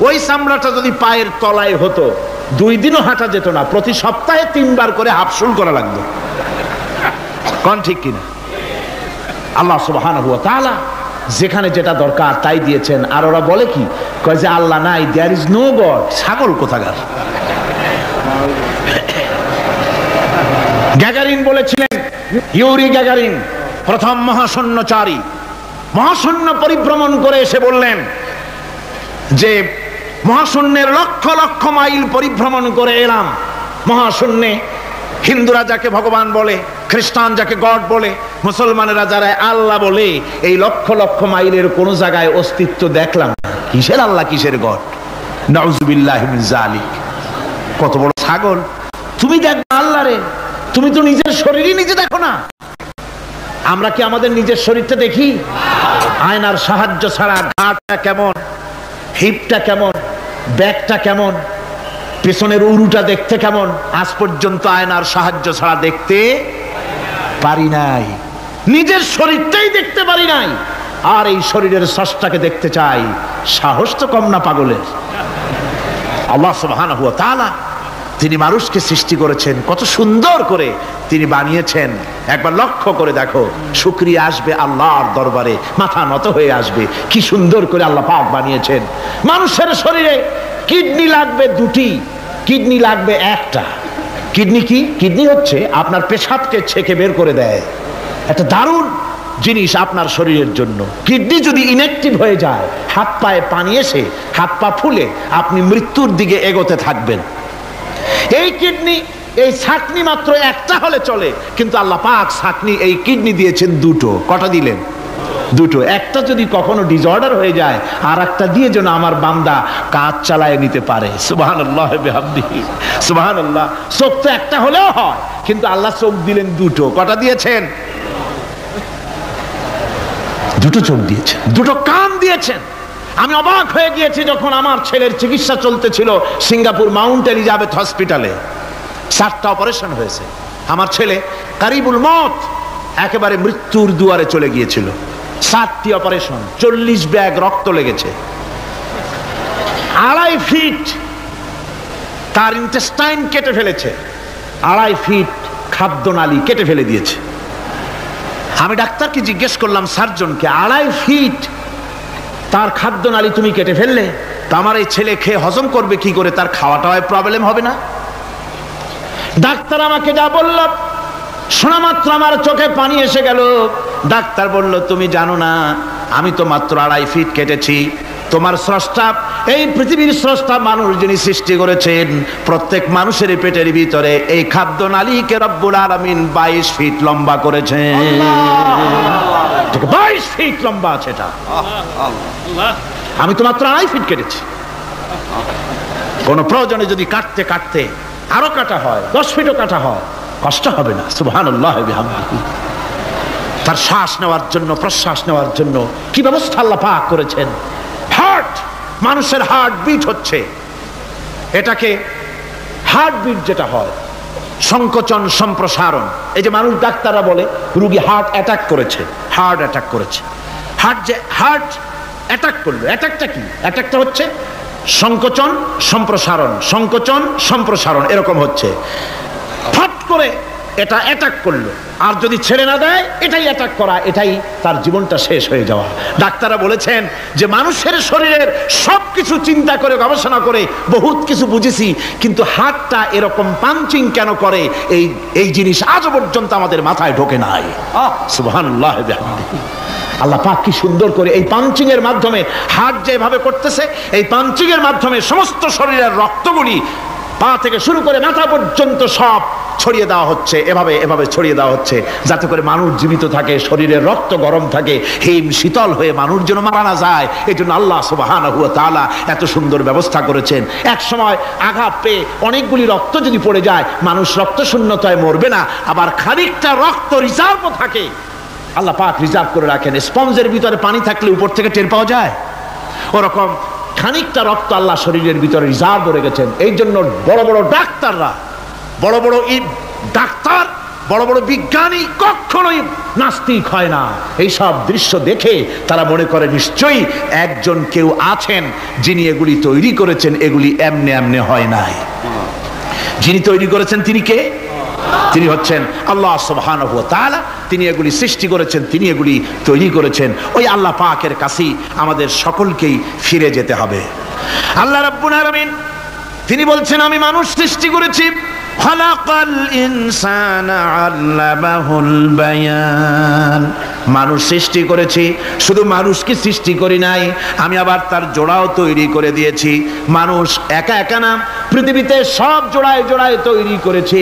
A: ওই চামড়াটা যদি পায়ের তলায় হতো 2 দিনও হাঁটা যেত না, প্রতি সপ্তাহে 3 বার করে হাফসুল করা লাগতো, কোন ঠিক কিনা? আল্লাহ সুবহানাহু ওয়া তাআলা যেখানে যেটা দরকার তাই দিয়েছেন। আর ওরা বলে কি, কয় যে আল্লাহ নাই, দেয়ার ইজ নো গড। ছাগল কোথাকার। গ্যাগারিন বলেছিলেন, ইউরি গ্যাগারিন প্রথম মহাশূন্যচারী, মহাশূন্য পরিভ্রমণ করে এসে বললেন যে মহাশূন্যের লক্ষ লক্ষ মাইল পরিভ্রমণ করে এলাম। মহাশূন্যে হিন্দুরা যাকে ভগবান বলে, খ্রিস্টান যাকে গড বলে, মুসলমানেরা যারা আল্লাহ বলে, এই লক্ষ লক্ষ মাইলের কোন জায়গায় অস্তিত্ব দেখলাম না। কিসের আল্লাহ, কিসের গড? নাউযুবিল্লাহি মিন যালিক। কত বড় ছাগল! তুমি দেখো আল্লাহ রে, তুমি তো নিজের শরীরই নিজে দেখো না। আমরা কি আমাদের নিজের শরীরটা দেখি? আয়নার সাহায্য ছাড়া ঘাটটা কেমন, হিপটা কেমন, ব্যাকটা কেমন, পেছনের উরুটা দেখতে কেমন, আজ পর্যন্ত আয়নার সাহায্য ছাড়া দেখতে পারি নাই। নিজের শরীরটাই দেখতে পারি নাই, আর এই শরীরের স্রষ্টাকে দেখতে চাই। সাহস তো কম না পাগলের। আল্লাহ সুবহানাহু ওয়া তাআলা তিনি মানুষকে সৃষ্টি করেছেন, কত সুন্দর করে তিনি বানিয়েছেন। একবার লক্ষ্য করে দেখো, শুকরিয়া আসবে আল্লাহর দরবারে, মাথা নত হয়ে আসবে। কি সুন্দর করে আল্লাহ পাক বানিয়েছেন। মানুষের শরীরে কিডনি লাগবে 2টি, কিডনি লাগবে 1টা। কিডনি কি? কিডনি হচ্ছে আপনার পেশাবকে ছেঁকে বের করে দেয়, একটা দারুণ জিনিস আপনার শরীরের জন্য। কিডনি যদি ইনঅ্যাক্টিভ হয়ে যায়, হাত পায়ে পানি এসে হাত পা ফুলে আপনি মৃত্যুর দিকে এগোতে থাকবেন। এই কিডনি, এই ছাকনি মাত্র 1টা হলে চলে, কিন্তু আল্লাহ পাক ছাকনি, এই কিডনি দিয়েছেন 2টো। কটা দিলেন? 2টো। একটা যদি কখনো ডিসঅর্ডার হয়ে যায়, আর একটা দিয়ে যেন আমার বান্দা কাজ চালায় নিতে পারে। সুবহানাল্লাহ বিহামদিহি, সুবহানাল্লাহ। চোখ তো একটা হলেও হয়, কিন্তু আল্লাহ চোখ দিলেন 2টো। কটা দিয়েছেন? 2টো চোখ দিয়েছেন, 2টো কান দিয়েছেন। আমি অবাক হয়ে গিয়েছি যখন আমার ছেলের চিকিৎসা চলতেছিল সিঙ্গাপুর মাউন্ট এলিজাবেথ হসপিটালে। 7টা অপারেশন হয়েছে। আমার ছেলে কারিবুল মত, একেবারে মৃত্যুর দুয়ারে চলে গিয়েছিল। 7টি অপারেশন, 40 ব্যাগ রক্ত লেগেছে। 2.5 ফিট তার ইন্টেস্টাইন কেটে ফেলেছে, 2.5 ফিট খাদ্যনালী কেটে ফেলে দিয়েছে। আমি ডাক্তারকে জিজ্ঞেস করলাম, সার্জনকে, 2.5 ফিট তার খাদ্যনালী তুমি কেটে ফেললে, তা আমার এই ছেলে খেয়ে হজম করবে কি করে? তার খাওয়াটাও প্রবলেম হবে না? ডাক্তার আমাকে যা বলল, শোনা মাত্র আমার চোখে পানি এসে গেল। ডাক্তার বলল, তুমি জানো না, আমি তো মাত্র 2.5 ফিট কেটেছি। তোমার স্রষ্টা, এই পৃথিবীর স্রষ্টা মানুষ যিনি সৃষ্টি করেছেন, প্রত্যেক মানুষের পেটের ভিতরে এই খাদ্যনালীকে রব্বুল আলামিন 22 ফিট লম্বা করেছেন। 22 ফিট লম্বা আছে এটা। আমি তো মাত্র 2.5 ফিট কেটেছি। কোন প্রয়োজনে যদি কাটতে কাটতে আরো কাটা হয়, 10 ফিটও কাটা হয়, কষ্ট হবে না। সুবহানাল্লাহ বিহামদিহি। তার শ্বাস নেওয়ার জন্য, প্রশ্বাস নেওয়ার জন্য কি ব্যবস্থা আল্লাহ পাক করেছেন। হার্ট, মানুষের হার্ট বিট হচ্ছে, এটাকে হার্ট বিট যেটা হয়, সংকোচন সম্প্রসারণ। এই যে মানুষ, ডাক্তাররা বলে রোগী হার্ট অ্যাটাক করেছে, হার্ট অ্যাটাক করেছে। হার্ট অ্যাটাক করলো, অ্যাটাকটা কি? অ্যাটাকটা হচ্ছে সংকোচন সম্প্রসারণ, সংকোচন সম্প্রসারণ, এরকম হচ্ছে। ফট করে এটা অ্যাটাক করলো, আর যদি ছেড়ে না দেয় এটাই অ্যাটাক করা, এটাই তার জীবনটা শেষ হয়ে যাওয়া। ডাক্তাররা বলেছেন যে মানুষের শরীরের সব কিছু চিন্তা করে গবেষণা করে বহুত কিছু বুঝেছি, কিন্তু হার্টটা এরকম পাঞ্চিং কেন করে এই জিনিস আজও পর্যন্ত আমাদের মাথায় ঢোকে নাই। সুবহানাল্লাহ। আল্লাহ পাক কি সুন্দর করে এই পাঞ্চিং এর মাধ্যমে, হার্ট যেভাবে করতেছে এই পাঞ্চিং এর মাধ্যমে সমস্ত শরীরের রক্তগুলি পা থেকে শুরু করে মাথা পর্যন্ত সব ছড়িয়ে দেওয়া হচ্ছে, এভাবে ছড়িয়ে দেওয়া হচ্ছে যাতে করে মানুষ জীবিত থাকে, শরীরের রক্ত গরম থাকে, হিম শীতল হয়ে মানুষ যেন মারা না যায়। এই জন্য আল্লাহ সুবহানাহু ওয়া তাআলা এত সুন্দর ব্যবস্থা করেছেন। এক সময় আঘাত পেয়ে অনেকগুলি রক্ত যদি পড়ে যায় মানুষ রক্ত শূন্যতায় মরবে না, আবার খানিকটা রক্ত রিজার্ভও থাকে, আল্লাহ পাক রিজার্ভ করে রাখেন। স্পঞ্জের ভিতরে পানি থাকলে উপর থেকে টের পাওয়া যায়, ওরকম খানিকটা রক্ত আল্লাহ শরীরের ভিতরে রিজার্ভ করে গেছেন। এই জন্য বড় বড় ডাক্তাররা, বড় বড় ডাক্তার, বড় বড় বিজ্ঞানী কখনোই নাস্তিক হয় না। এই সব দৃশ্য দেখে তারা মনে করে নিশ্চয়ই একজন কেউ আছেন যিনি এগুলি তৈরি করেছেন, এগুলি এমনে এমনে হয় নাই। যিনি তৈরি করেছেন তিনি কে? তিনি হচ্ছেন আল্লাহ সুবহানাহু ওয়া তাআলা। তিনি এগুলি সৃষ্টি করেছেন, তিনি এগুলি তৈরি করেছেন। ওই আল্লাহ পাকের কাছেই আমাদের সকলকেই ফিরে যেতে হবে। আল্লাহ রাব্বুল আলামিন তিনি বলছেন আমি মানুষ সৃষ্টি করেছি, খালাকাল ইনসানা আল্লামাহুল বায়ান। মানুষ সৃষ্টি করেছি, শুধু মানুষকে সৃষ্টি করি নাই, আমি আবার তার জোড়াও তৈরি করে দিয়েছি। মানুষ একা একা না, পৃথিবীতে সব জোড়ায় জোড়ায় তৈরি করেছি।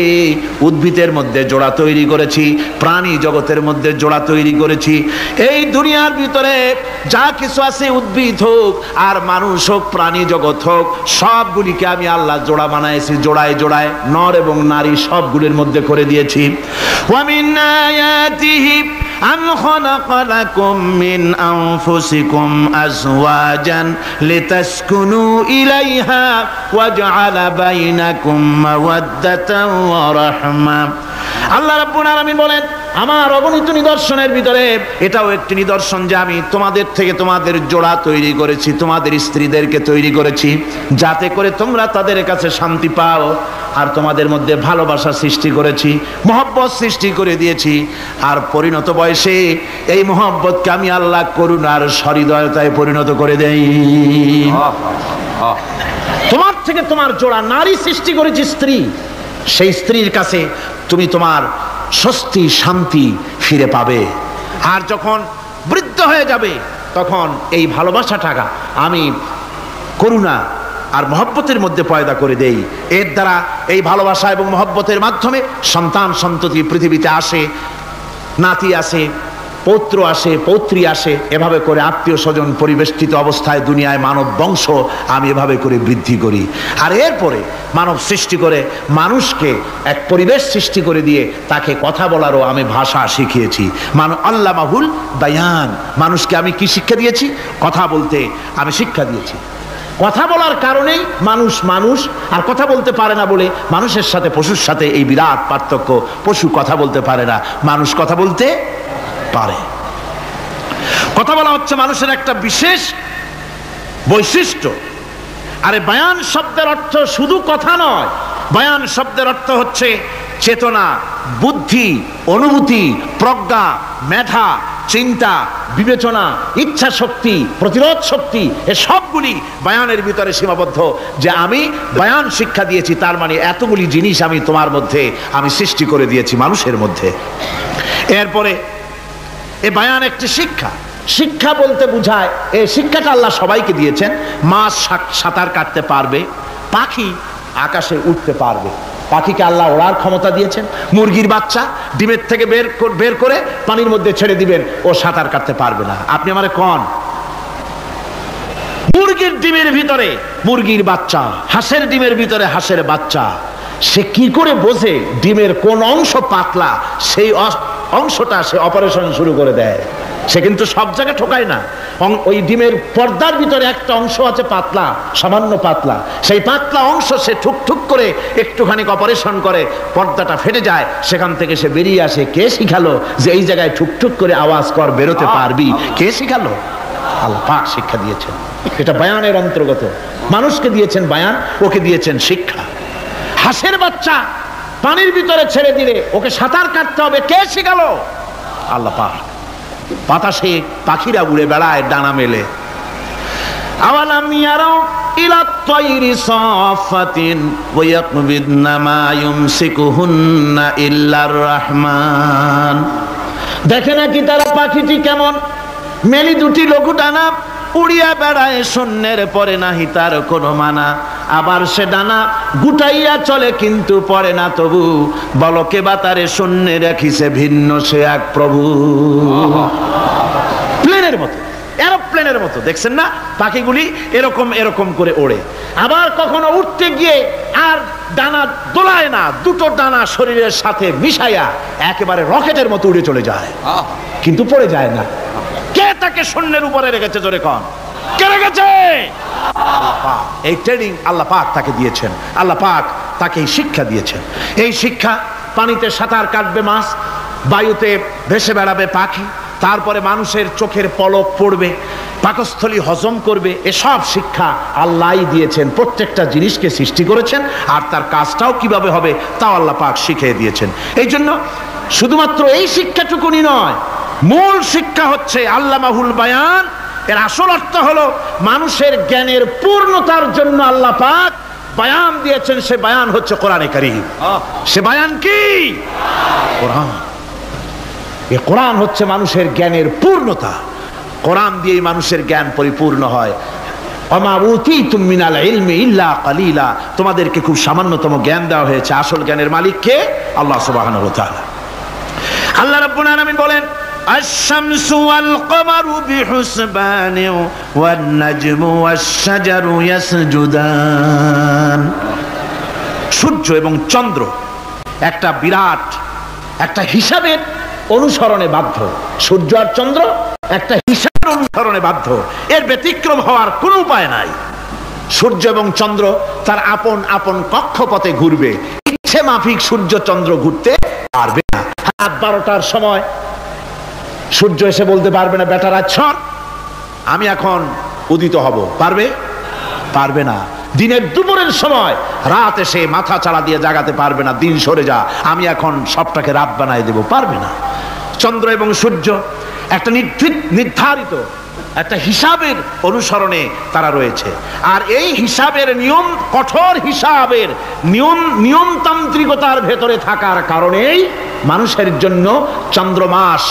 A: উদ্ভিদের মধ্যে জোড়া তৈরি করেছি, প্রাণী জগতের মধ্যে জোড়া তৈরি করেছি। এই দুনিয়ার ভিতরে যা কিছু আছে, উদ্ভিদ হোক আর মানুষ হোক, প্রাণী জগৎ হোক, সবগুলিকে আমি আল্লাহ জোড়া বানাইছি, জোড়ায় জোড়ায় নর এবং নারী সবগুলির মধ্যে করে দিয়েছি। ওয়া মিন আয়াতিহি আন খালাকা লাকুম মিন আনফুসিকুম আজওয়াজান লিতাসকুনু ইলাইহা ওয়া জাআলা বাইনাকুম মাওয়াদ্দাতান ওয়া রাহমা। আল্লাহ রাব্বুল আলামিন বলেন আমার অগণিত নিদর্শনের ভিতরে এটাও একটি নিদর্শন যে আমি তোমাদের থেকে তোমাদের জোড়া তৈরি করেছি, তোমাদের স্ত্রীদেরকে তৈরি করেছি যাতে করে তোমরা তাদের কাছে শান্তি পাও, আর তোমাদের মধ্যে ভালোবাসা সৃষ্টি করেছি, মহব্বত সৃষ্টি করে দিয়েছি। আর পরিণত বয়সে এই মহব্বতকে আমি আল্লাহ করুণার সহৃদয়তায় পরিণত করে দেই। তোমার থেকে তোমার জোড়া নারী সৃষ্টি করেছি, স্ত্রী, সেই স্ত্রীর কাছে তুমি তোমার স্বস্তি শান্তি ফিরে পাবে। আর যখন বৃদ্ধ হয়ে যাবে তখন এই ভালোবাসাটাকে আমি করুণা আর মহব্বতের মধ্যে পয়দা করে দেই। এর দ্বারা এই ভালোবাসা এবং মহব্বতের মাধ্যমে সন্তান সন্ততি পৃথিবীতে আসে, নাতি আসে, পৌত্র আসে, পৌত্রী আসে, এভাবে করে আত্মীয় স্বজন পরিবেষ্টিত অবস্থায় দুনিয়ায় মানব বংশ আমি এভাবে করে বৃদ্ধি করি। আর এরপরে মানব সৃষ্টি করে মানুষকে এক পরিবেশ সৃষ্টি করে দিয়ে তাকে কথা বলারও আমি ভাষা শিখিয়েছি। আল্লামাহুল বায়ান, মানুষকে আমি কি শিক্ষা দিয়েছি? কথা বলতে আমি শিক্ষা দিয়েছি। কথা বলার কারণেই মানুষ মানুষ, আর কথা বলতে পারে না বলে মানুষের সাথে পশুর সাথে এই বিরাট পার্থক্য। পশু কথা বলতে পারে না, মানুষ কথা বলতে পারে। কথা বলা হচ্ছে মানুষের একটা বিশেষ বৈশিষ্ট্য। আরে বায়ান শব্দের অর্থ শুধু কথা নয়, বায়ান শব্দের অর্থ হচ্ছে চেতনা, বুদ্ধি, অনুভূতি, প্রজ্ঞা, মেধা, চিন্তা, বিবেচনা, ইচ্ছা শক্তি, প্রতিরোধ শক্তি, এ সবগুলি বায়ানের ভিতরে সীমাবদ্ধ। যে আমি বায়ান শিক্ষা দিয়েছি তার মানে এতগুলি জিনিস আমি তোমার মধ্যে আমি সৃষ্টি করে দিয়েছি মানুষের মধ্যে। এরপরে এ বায়ান একটি শিক্ষা। শিক্ষা বলতে বোঝায়, এই শিক্ষাটা আল্লাহ সবাইকে দিয়েছেন। মাছ সাঁতার কাটতে পারবে, পাখি আকাশে উঠতে পারবে, পাখিকে আল্লাহ ওড়ার ক্ষমতা দিয়েছেন। মুরগির বাচ্চা ডিমের থেকে বের করে পানির মধ্যে ছেড়ে দিবেন, ও সাঁতার কাটতে পারবে না। আপনি আমারে কোন মুরগির ডিমের ভিতরে মুরগির বাচ্চা, হাঁসের ডিমের ভিতরে হাঁসের বাচ্চা, সে কি করে বোঝে ডিমের কোন অংশ পাতলা, সেই অংশটা সে অপারেশন শুরু করে দেয়। সে কিন্তু সব জায়গায় ঠোকায় না। ওই ডিমের পর্দার ভিতরে একটা অংশ আছে পাতলা, সামান্য পাতলা, সেই পাতলা অংশ সে ঠুক করে একটুখানি অপারেশন করে, পর্দাটা ফেটে যায়, সেখান থেকে সে বেরিয়ে আসে। কে শিখালো যে এই জায়গায় ঠুক করে আওয়াজ কর, বেরোতে পারবি? কে শিখালো? আল্লাহ পাক শিক্ষা দিয়েছেন। এটা বায়ানের অন্তর্গত। মানুষকে দিয়েছেন বায়ান, ওকে দিয়েছেন শিক্ষা। হাঁসের বাচ্চা পানির ভিতরে ছেড়ে দিলে ওকে সাঁতার কাটতে হবে, কে শিখালো? আল্লাহ পাক। বাতাসে পাখিরা উড়ে বেড়ায় ডানা মেলে। আওয়ালাম ইয়ারাও ইলা তায়রি সাফাতিন ওয়া ইয়াকবিদনা মা ইউমসিকুহুন্না ইল্লার রাহমান। দেখে নাকি তারা পাখিটি কেমন, মেলি দুটি লঘু ডানা, উড়িয়া বেড়ায়, শূন্যের পরে নাহি তার কোনো মানা। আবার সে ডানা গুটাইয়া চলে কিন্তু পরে না তবু, বলকে বাতারে শূন্যে রাখিছে ভিন্ন সে এক প্রভু। প্লেনের মতো, এরোপ্লেনের মতো, দেখছেন না পাখিগুলি এরকম এরকম করে ওড়ে। আবার কখনো উঠতে গিয়ে আর ডানা দোলায় না, দুটো ডানা শরীরের সাথে মিশাইয়া একেবারে রকেটের মতো উড়ে চলে যায়, কিন্তু পড়ে যায় না। কে তাকে শূন্যের উপরে রেখেছে? জোরে কন, কে রেখেছে? এই ট্রেনিং আল্লাহ পাক তাকে দিয়েছেন, আল্লাহ পাক তাকে এই শিক্ষা দিয়েছেন। এই শিক্ষা, পানিতে সাঁতার কাটবে মাছ, বায়ুতে ভেসে বেড়াবে পাখি, তারপরে মানুষের চোখের পলক পড়বে, পাকস্থলী হজম করবে, এসব শিক্ষা আল্লাহই দিয়েছেন। প্রত্যেকটা জিনিসকে সৃষ্টি করেছেন, আর তার কাজটাও কিভাবে হবে তাও আল্লাহ পাক শিখিয়ে দিয়েছেন। এই জন্য শুধুমাত্র এই শিক্ষাটুকুনি নয়, মূল শিক্ষা হচ্ছে আল্লামাহুল বায়ান। এর আসল অর্থ হলো মানুষের জ্ঞানের পূর্ণতার জন্য আল্লাহ পাক বায়ান দিয়েছেন। সে বায়ান হচ্ছে কোরআনে কারীম। সে বায়ান কি? কোরআন। এই কোরআন হচ্ছে মানুষের জ্ঞানের পূর্ণতা। কোরআন দিয়েই মানুষের জ্ঞান পরিপূর্ণ হয়। ওমা উতীতুম মিনাল ইলমি ইল্লা কালিলা, তোমাদেরকে খুব সামান্যতম জ্ঞান দেওয়া হয়েছে। আসল জ্ঞানের মালিক কে? আল্লাহ সুবহানাহু ওয়া তাআলা। আল্লাহ রাব্বুল আলামিন বলেন, আশ-শামসু ওয়াল কমারু বিহুসবানি ওয়ান নাজমু ওয়াশ-শাজারু ইয়াসজুদান। সূর্য এবং চন্দ্র একটা বিরাট একটা হিসাবের অনুসরণে বাধ্য। সূর্য আর চন্দ্র একটা হিসাবের অনুসরণে বাধ্য, এর ব্যতিক্রম হওয়ার কোনো উপায় নাই। সূর্য এবং চন্দ্র তার আপন আপন কক্ষপথে ঘুরবে, ইচ্ছে মাফিক সূর্য চন্দ্র ঘুরতে পারবে না। রাত 12টার সময় সূর্য এসে বলতে পারবে না, বেটা রাত ছর, আমি এখন উদিত হব, পারবে? পারবে না। দিনের দুপুরের সময় রাত এসে মাথা চালা দিয়ে জাগাতে পারবে না, দিন সরে যা, আমি এখন সবটাকে রাত বানাই দেব, পারবে না। চন্দ্র এবং সূর্য একটা নির্ধারিত একটা হিসাবের অনুসরণে তারা রয়েছে, আর এই হিসাবের নিয়ম, কঠোর হিসাবের নিয়মতান্ত্রিকতার ভেতরে থাকার কারণেই মানুষের জন্য চন্দ্র, মাস,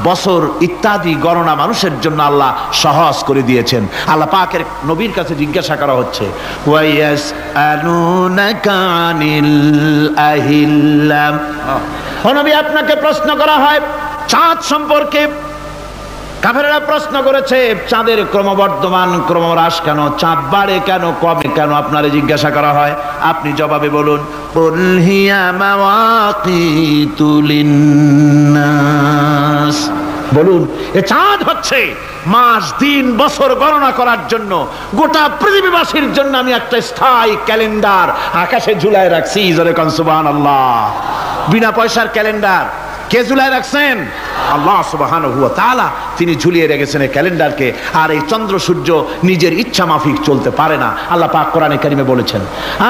A: বছর ইত্যাদি গণনা মানুষের জন্য আল্লাহ সহজ করে দিয়েছেন। আল্লাহ পাকের নবীর কাছে জিজ্ঞাসা করা হচ্ছে, ওয়ায়াসআলুনাকা আনিল আহিল্লাম। ও নবী, আপনাকে প্রশ্ন করা হয় চাঁদ সম্পর্কে। কাফেররা প্রশ্ন করেছে, চাঁদের ক্রমবর্ধমান ক্রমহ্রাস কেন, চাঁদ বাড়ে কেন, কমে কেন, আপনারে জিজ্ঞাসা করা হয়, আপনি জবাবে বলুন, কুল হিয়া মাওয়াকিতু লিন্নাস। বলুন, এ চাঁদ হচ্ছে মাস, দিন, বছর গণনা করার জন্য, গোটা পৃথিবীবাসীর জন্য আমি একটা স্থায়ী ক্যালেন্ডার আকাশে ঝুলায় রাখছি। জোরে কোন সুবহানাল্লাহ। বিনা পয়সার ক্যালেন্ডার কে ঝুলায় রাখছেন? আল্লাহ সুবহানাহু ওয়া তাআলা। তিনি ঝুলিয়ে রেখেছেন এই ক্যালেন্ডারকে। আর এই চন্দ্র সূর্য নিজের ইচ্ছা মাফিক চলতে পারে না। আল্লাহ পাক কোরআনে কারিমে বলেছেন,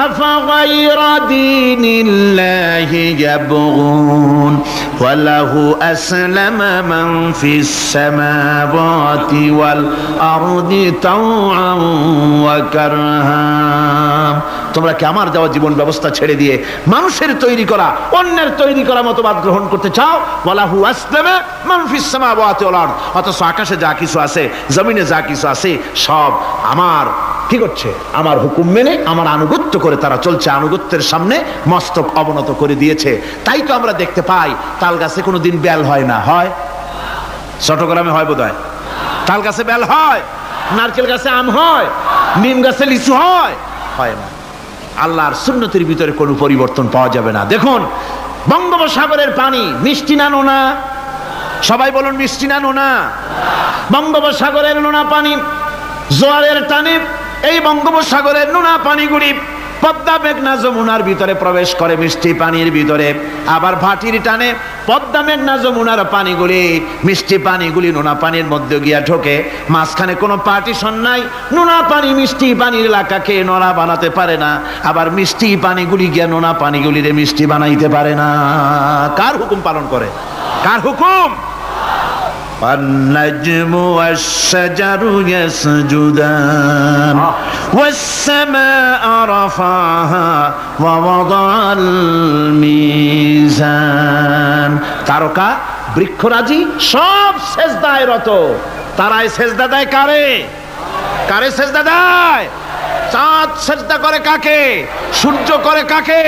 A: আফা গায়রা দীনিল্লাহি ইয়াবগুন ওয়া লাহু আসলামা মান ফিস সামাওয়াতি ওয়াল আরদি তাওআন ওয়া কারহা। তোমরা কি আমার দেওয়া জীবন ব্যবস্থা ছেড়ে দিয়ে মানুষের তৈরি করা, অন্যের তৈরি করা মতবাদ গ্রহণ করতে চাও? ওয়ালাহু আসলামা মান ফিস সামাওয়াতি ওয়াল আরদ। অথচ আকাশে যা কিছু আছে, জমিনে যা কিছু আছে, সব আমার কি করছে? আমার হুকুম মেনে, আমার আনুগত্য করে তারা চলছে। আনুগত্যের সামনে মস্তক অবনত করে দিয়েছে। তাই তো আমরা দেখতে পাই তাল গাছে কোনোদিন বেল হয় না। হয়? চট্টগ্রামে হয় বোধহয়। তাল গাছে বেল হয়, নারকেল গাছে আম হয়, নিম গাছে লিচু হয়? হয় না। আল্লাহর সুন্নতের ভিতরে কোনো পরিবর্তন পাওয়া যাবে না। দেখুন, বঙ্গোপসাগরের পানি মিষ্টি না নোনা? সবাই বলুন, মিষ্টি না নোনা? বঙ্গোপসাগরের নোনা পানি জোয়ারের টানে এই বঙ্গোপসাগরের নোনা পানিগুলি পদ্মা মেঘনা যমুনার ভিতরে প্রবেশ করে মিষ্টি পানির ভিতরে, আবার ভাটির টানে পদ্মা মেঘনা যমুনার পানিগুলি, মিষ্টি পানিগুলি নোনা পানির মধ্যে গিয়া ঢোকে। মাঝখানে কোনো পার্টিশন নাই, নোনা পানি মিষ্টি পানির এলাকাকে নোনা বানাতে পারে না, আবার মিষ্টি পানিগুলি গিয়া নোনা পানিগুলিরে মিষ্টি বানাইতে পারে না। কার হুকুম পালন করে? কার হুকুম? والنجم والشجر يسجدان والسماء رفعها ووضع الميزان। তারকা বৃক্ষরাজি সব সেজদায় রত। তারাই সেজদা দেয় কারে? কারে সেজদা দেয়? চাঁদ সেজদা করে কাকে? সূর্য করে কাকে?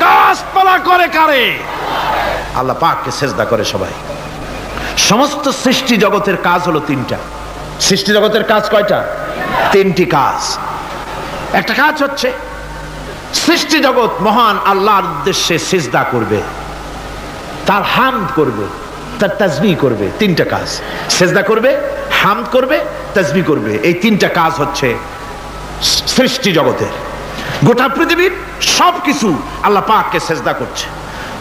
A: গাছপালা করে কারে? আল্লাহ পাককে সেজদা করে সবাই। সমস্ত সৃষ্টি জগতের কাজ হলো তিনটা। সৃষ্টি জগতের কাজ কয়টা? তিনটি কাজ। একটা কাজ হচ্ছে সৃষ্টি জগৎ মহান আল্লাহর উদ্দেশ্যে সিজদা করবে, তার হামদ করবে, তার তাসবিহ করবে। তিনটা কাজ, সিজদা করবে, হামদ করবে, তাসবিহ করবে। এই তিনটা কাজ হচ্ছে সৃষ্টি জগতের। গোটা পৃথিবীর সবকিছু আল্লাহ পাককে সিজদা করছে।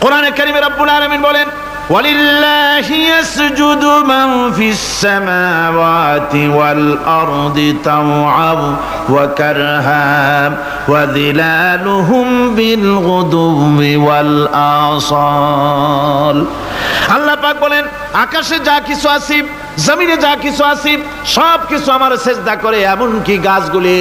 A: কোরআনে কারীমে রব্বুল আলামিন বলেন, وَلِلَّهِ يَسْجُدُ مَنْ فِي السَّمَاوَاتِ وَالْأَرْضِ طَوْعًا وَكَرْهًا وَظِلَالُهُمْ بِالْغُدُوِّ وَالْآصَالِ। আল্লাহ পাক বলেন, আকাশে যা কিছু আছে, জমিনে যা কিছু আছে, সব কিছু আমার সেজদা করে। এমনকি গাছগুলি,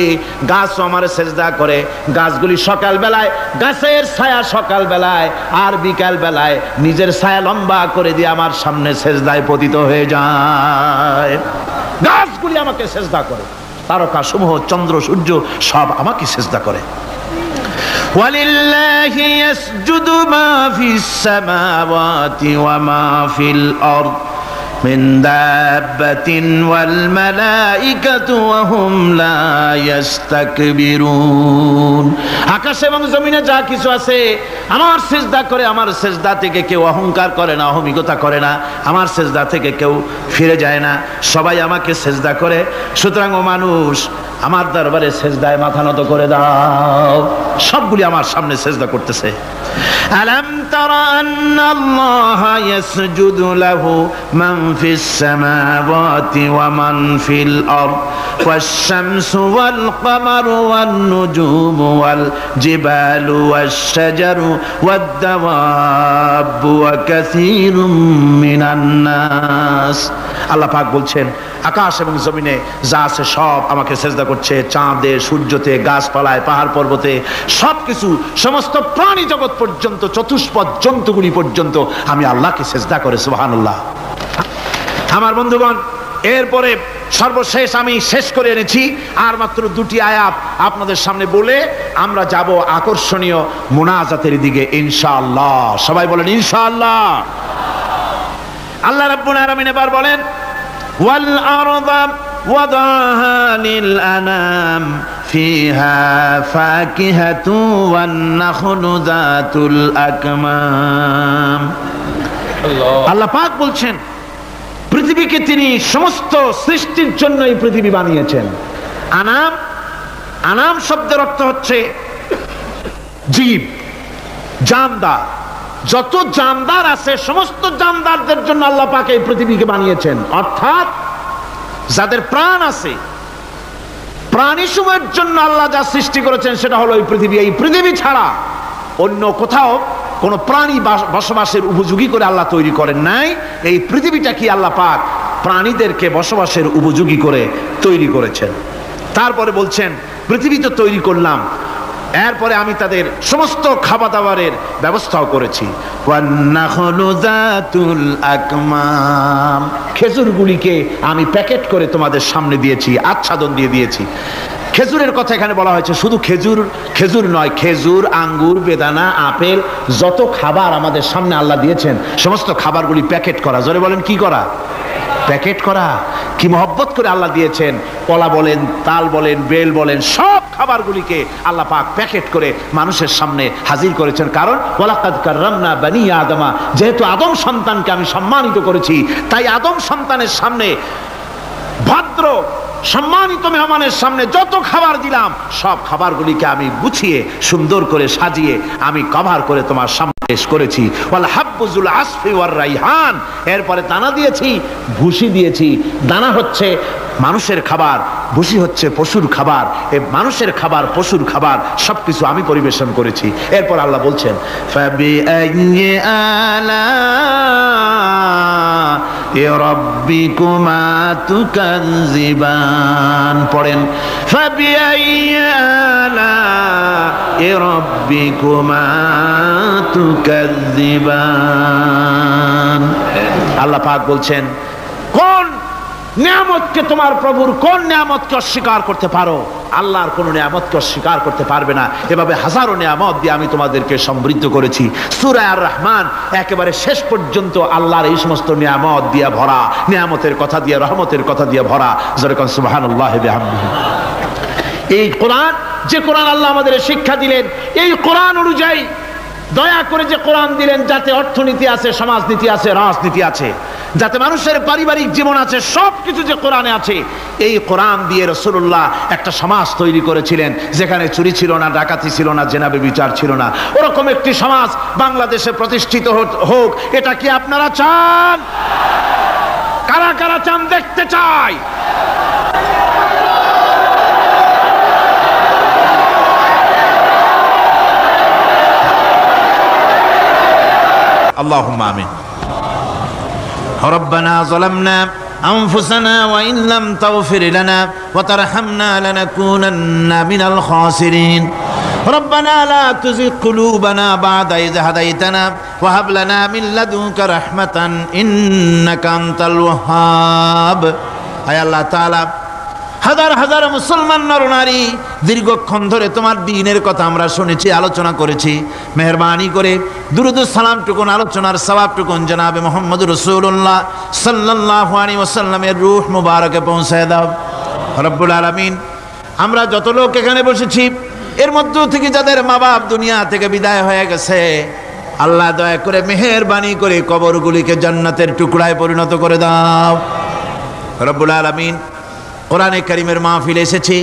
A: গাছও আমার সেজদা করে। গাছগুলি সকাল বেলায় গাছের ছায়া সকাল বেলায়, আর বিকাল বেলায় নিজের ছায়া লম্বা করে দিয়ে আমার সামনে সেজদায় পতিত হয়ে যায়। গাছগুলি আমাকে সেজদা করে, তারকা সমূহ, চন্দ্র সূর্য সব আমাকে সেজদা করে। وَلِلَّهِ يَسْجُدُ مَا فِي السَّمَاوَاتِ وَمَا فِي الْأَرْضِ مِنْ دَابَّةٍ وَالْمَلَائِكَةُ وَهُمْ لَا يَسْتَكْبِرُونَ। আকাশ এবং জমিনে যা কিছু আছে আমার সিজদা করে। আমার সিজদা থেকে কেউ অহংকার করে না, অহমিকতা করে না। আমার সিজদা থেকে কেউ ফিরে যায় না, সবাই আমাকে সিজদা করে। সুতরাং ও মানুষ, আমার দরবারে সিজদায় মাথা নত করে দাও। সবগুলি আমার সামনে সিজদা করতেছে। আলাম তারা আন্নাল্লাহা ইয়াসজুদু লাহু মান ফিস সামাওয়াতি ওয়া মান ফিল আরদ ওয়াশ-শামসু ওয়াল কামারু ওয়ান নুজুমু ওয়াল জিবালু ওয়াশ-শাজারু ওয়াদ-দাওয়াবু ওয়া কাসীরুম মিনান নাস। আল্লাহ পাক বলছেন, আকাশ এবং জমিনে যা আছে সব আমাকে সিজদা করছে। চাঁদে, সূর্যতে, গাছপালায়, পাহাড় পর্বতে সবকিছু, সমস্ত প্রাণী জগৎ পর্যন্ত, চতুষ্পদ জন্তুগুলি পর্যন্ত আমি আল্লাহকে সিজদা করে। সুবহানাল্লাহ। আমার বন্ধুগণ, এরপরে সর্বশেষ আমি শেষ করে এনেছি আর মাত্র দুটি আয়াত আপনাদের সামনে বলে আমরা যাব আকর্ষণীয় মুনাজাতের দিকে ইনশাআল্লাহ। সবাই বলেন ইনশাআল্লাহ। আল্লাহ রাব্বুল আলামিন এবার বলেন, ওয়াল আরদা ওয়াদাহা লিল আনাম ফিহা ফাকিহাতু ওয়ান নাখলু যাতুল আকমাম। আল্লাহ পাক বলছেন, পৃথিবীকে তিনি সমস্ত সৃষ্টির জন্য এই পৃথিবী বানিয়েছেন। আনাম, আনাম শব্দের অর্থ হচ্ছে জীব, জানদার। যত জানদার আছে সমস্ত জানদারদের জন্য আল্লাহ পাক এই পৃথিবীকে বানিয়েছেন। অর্থাৎ যাদের প্রাণ আছে, প্রাণী সময়ের জন্য আল্লাহ যা সৃষ্টি করেছেন সেটা হলো এই পৃথিবী। এই পৃথিবী ছাড়া অন্য কোথাও কোনো প্রাণী বসবাসের উপযোগী করে আল্লাহ তৈরি করেন নাই। এই পৃথিবীটা কি আল্লাহ পাক প্রাণীদেরকে বসবাসের উপযোগী করে তৈরি করেছেন। তারপরে বলছেন, পৃথিবী তো তৈরি করলাম, এরপরে আমি তাদের সমস্ত খাবার দাবারের ব্যবস্থাও করেছি। খেজুরগুলিকে আমি প্যাকেট করে তোমাদের সামনে দিয়েছি, আচ্ছাদন দিয়ে দিয়েছি। খেজুরের কথা এখানে বলা হয়েছে। শুধু খেজুর, খেজুর নয়, খেজুর, আঙ্গুর, বেদানা, আপেল, যত খাবার আমাদের সামনে আল্লাহ দিয়েছেন সমস্ত খাবারগুলি প্যাকেট করা। জোরে বলেন, কি করা? প্যাকেট করা। কি মহব্বত করে আল্লাহ দিয়েছেন। কলা বলেন, তাল বলেন, বেল বলেন, সব খাবারগুলিকে আল্লাহ পাক প্যাকেট করে মানুষের সামনে হাজির করেছেন। কারণ ওয়ালাকাদ কাররামনা বানি আদমা, যেহেতু আদম সন্তানকে আমি সম্মানিত করেছি, তাই আদম সন্তানের সামনে ভদ্র সম্মানিত মেহমানের সামনে যত খাবার দিলাম সব খাবারগুলিকে আমি গুছিয়ে সুন্দর করে সাজিয়ে আমি কভার করে তোমার সামনে পেশ করেছি। ওয়াল হাব্বুজুল আসফি ওয়ার রাইহান, এরপরে দানা দিয়েছি, ভুসি দিয়েছি। দানা হচ্ছে মানুষের খাবার, ভুসি হচ্ছে পশুর খাবার। এই মানুষের খাবার, পশুর খাবার সবকিছু আমি পরিবেশন করেছি। এরপর আল্লাহ বলছেন ফাবিআইয়ি আলা'i রাব্বিকুমা তুকাযযিবান। পড়েন ফাবিআইয়ি আলা'i রাব্বিকুমা তুকাযযিবান। আল্লাহ পাক বলছেন কোন নিয়ামতকে, তোমার প্রভুর কোন নিয়ামতকে অস্বীকার করতে পারো? আল্লাহর কোন নিয়ামতকে অস্বীকার করতে পারবে না। এভাবে হাজারো নিয়ামত দিয়ে আমি তোমাদেরকে সমৃদ্ধ করেছি। সূরা আর রহমান একেবারে শেষ পর্যন্ত আল্লাহর এই সমস্ত নিয়ামত দিয়ে ভরা, নিয়ামতের কথা দিয়ে, রহমতের কথা দিয়ে ভরা। যেরকম সুবহানাল্লাহ বিহামদিহি। এই কোরআন, যে কোরআন আল্লাহ আমাদের শিক্ষা দিলেন, এই কোরআন অনুযায়ী দয়া করে যে কোরআন দিলেন, যাতে অর্থনীতি আছে, সমাজনীতি আছে, রাজনীতি আছে, যাতে মানুষের পারিবারিক জীবন আছে, সবকিছু যে কোরআনে আছে। এই কোরআন দিয়ে রাসূলুল্লাহ একটা সমাজ তৈরি করেছিলেন যেখানে চুরি ছিল না, ডাকাতি ছিল না, জেনা ব্যভিচার ছিল না। ওরকম একটি সমাজ বাংলাদেশে প্রতিষ্ঠিত হোক, এটা কি আপনারা চান? কারা কারা চান? দেখতে চাই। اللهم آمين. ربنا ظلمنا أنفسنا وإن لم تغفر لنا وترحمنا لنكونن من الخاسرين. ربنا لا تزغ قلوبنا بعد إذ هديتنا وهب لنا من لدنك رحمة إنك أنت الوهاب. أي الله تعالى হাজার হাজার মুসলমান নরনারী দীর্ঘক্ষণ ধরে তোমার দ্বীনের কথা আমরা শুনেছি, আলোচনা করেছি। মেহেরবানি করে দুরূদ ও সালাম টুকুন, আলোচনার সওয়াব টুকুন জনাবে মুহাম্মদুর রাসূলুল্লাহ সাল্লাল্লাহু আলাইহি ওয়াসাল্লামের রূহ মুবারকে পৌঁছায় দাও রব্বুল আলামিন। আমরা যত লোক এখানে বসেছি, এর মধ্য থেকে যাদের মা বাপ দুনিয়া থেকে বিদায় হয়ে গেছে, আল্লাহ দয়া করে মেহেরবানি করে কবরগুলিকে জান্নাতের টুকরায় পরিণত করে দাও রব্বুল আলামিন। কোরআনে কারীমের মাহফিলে এসেছি,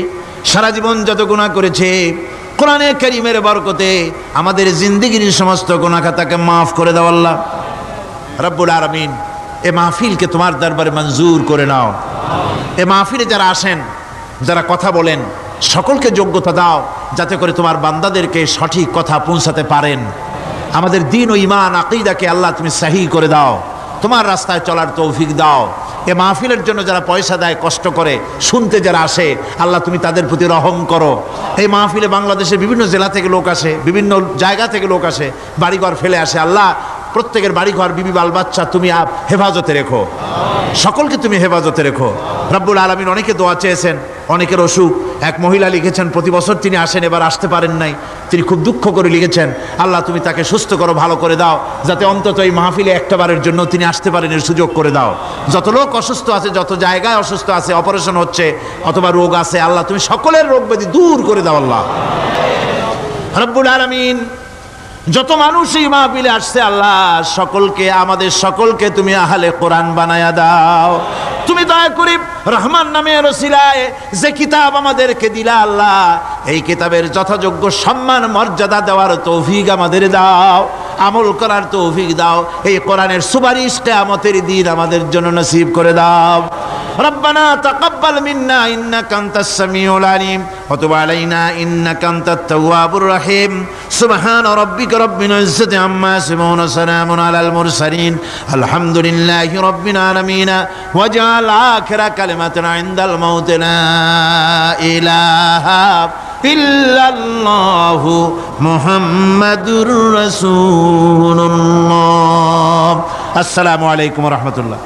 A: সারা জীবন যত গুনাহ করেছে, কোরআনে কারীমের বরকতে আমাদের জিন্দেগির সমস্ত গুনাহ খাতাকে মাফ করে দাও আল্লাহ রব্বুল আলামিন। এ মাহফিলকে তোমার দরবারে মঞ্জুর করে নাও। এ মাহফিলে যারা আসেন, যারা কথা বলেন, সকলকে যোগ্যতা দাও যাতে করে তোমার বান্দাদেরকে সঠিক কথা পৌঁছাতে পারেন। আমাদের দ্বীন ও ঈমান আকীদাকে আল্লাহ তুমি সহিহ করে দাও, তোমার রাস্তায় চলার তৌফিক দাও। এ মাহফিলের জন্য যারা পয়সা দেয়, কষ্ট করে শুনতে যারা আসে, আল্লাহ তুমি তাদের প্রতি রহম করো। এই মাহফিলে বাংলাদেশের বিভিন্ন জেলা থেকে লোক আসে, বিভিন্ন জায়গা থেকে লোক আসে, বাড়িঘর ফেলে আসে। আল্লাহ প্রত্যেকের বাড়িঘর, বিবি, বাল বাচ্চা তুমি হেফাজতে রেখো, সকলকে তুমি হেফাজতে রেখো রব্বুল আলামিন। অনেকে দোয়া চেয়েছেন, অনেকের অসুখ। এক মহিলা লিখেছেন প্রতি বছর তিনি আসেন, এবার আসতে পারেন নাই, তিনি খুব দুঃখ করে লিখেছেন, আল্লাহ তুমি তাকে সুস্থ করো, ভালো করে দাও, যাতে অন্তত এই মাহফিলে একটাবারের জন্য তিনি আসতে পারেন, এর সুযোগ করে দাও। যত লোক অসুস্থ আছে, যত জায়গায় অসুস্থ আছে, অপারেশন হচ্ছে অথবা রোগ আছে, আল্লাহ তুমি সকলের রোগ ব্যাধি দূর করে দাও আল্লাহ রব্বুল আলামিন। যত মানুষ এই মাহফিলে আসছে, আল্লাহ সকলকে, আমাদের সকলকে তুমি আহলে কোরআন বানায়া দাও। তুমি দয়া করে রহমান নামের ওসিলায় যে কিতাব আমাদেরকে দিলা আল্লাহ, এই কিতাবের যথাযোগ্য সম্মান মর্যাদা দেওয়ার তৌফিক আমাদের দাও, আমল করার তৌফিক দাও। এই কোরআনের সুপারিশ কিয়ামতের দিন আমাদের জন্য নসিব করে দাও। ربنا تقبل منا إنك أنت السميع العليم وتب علينا إنك أنت التواب الرحيم سبحان ربك رب العزة عما يصفون وسلام على المرسلين الحمد لله رب العالمين واجعل آخر كلمة عند الموت لا إله إلا الله محمد رسول الله السلام عليكم ورحمة الله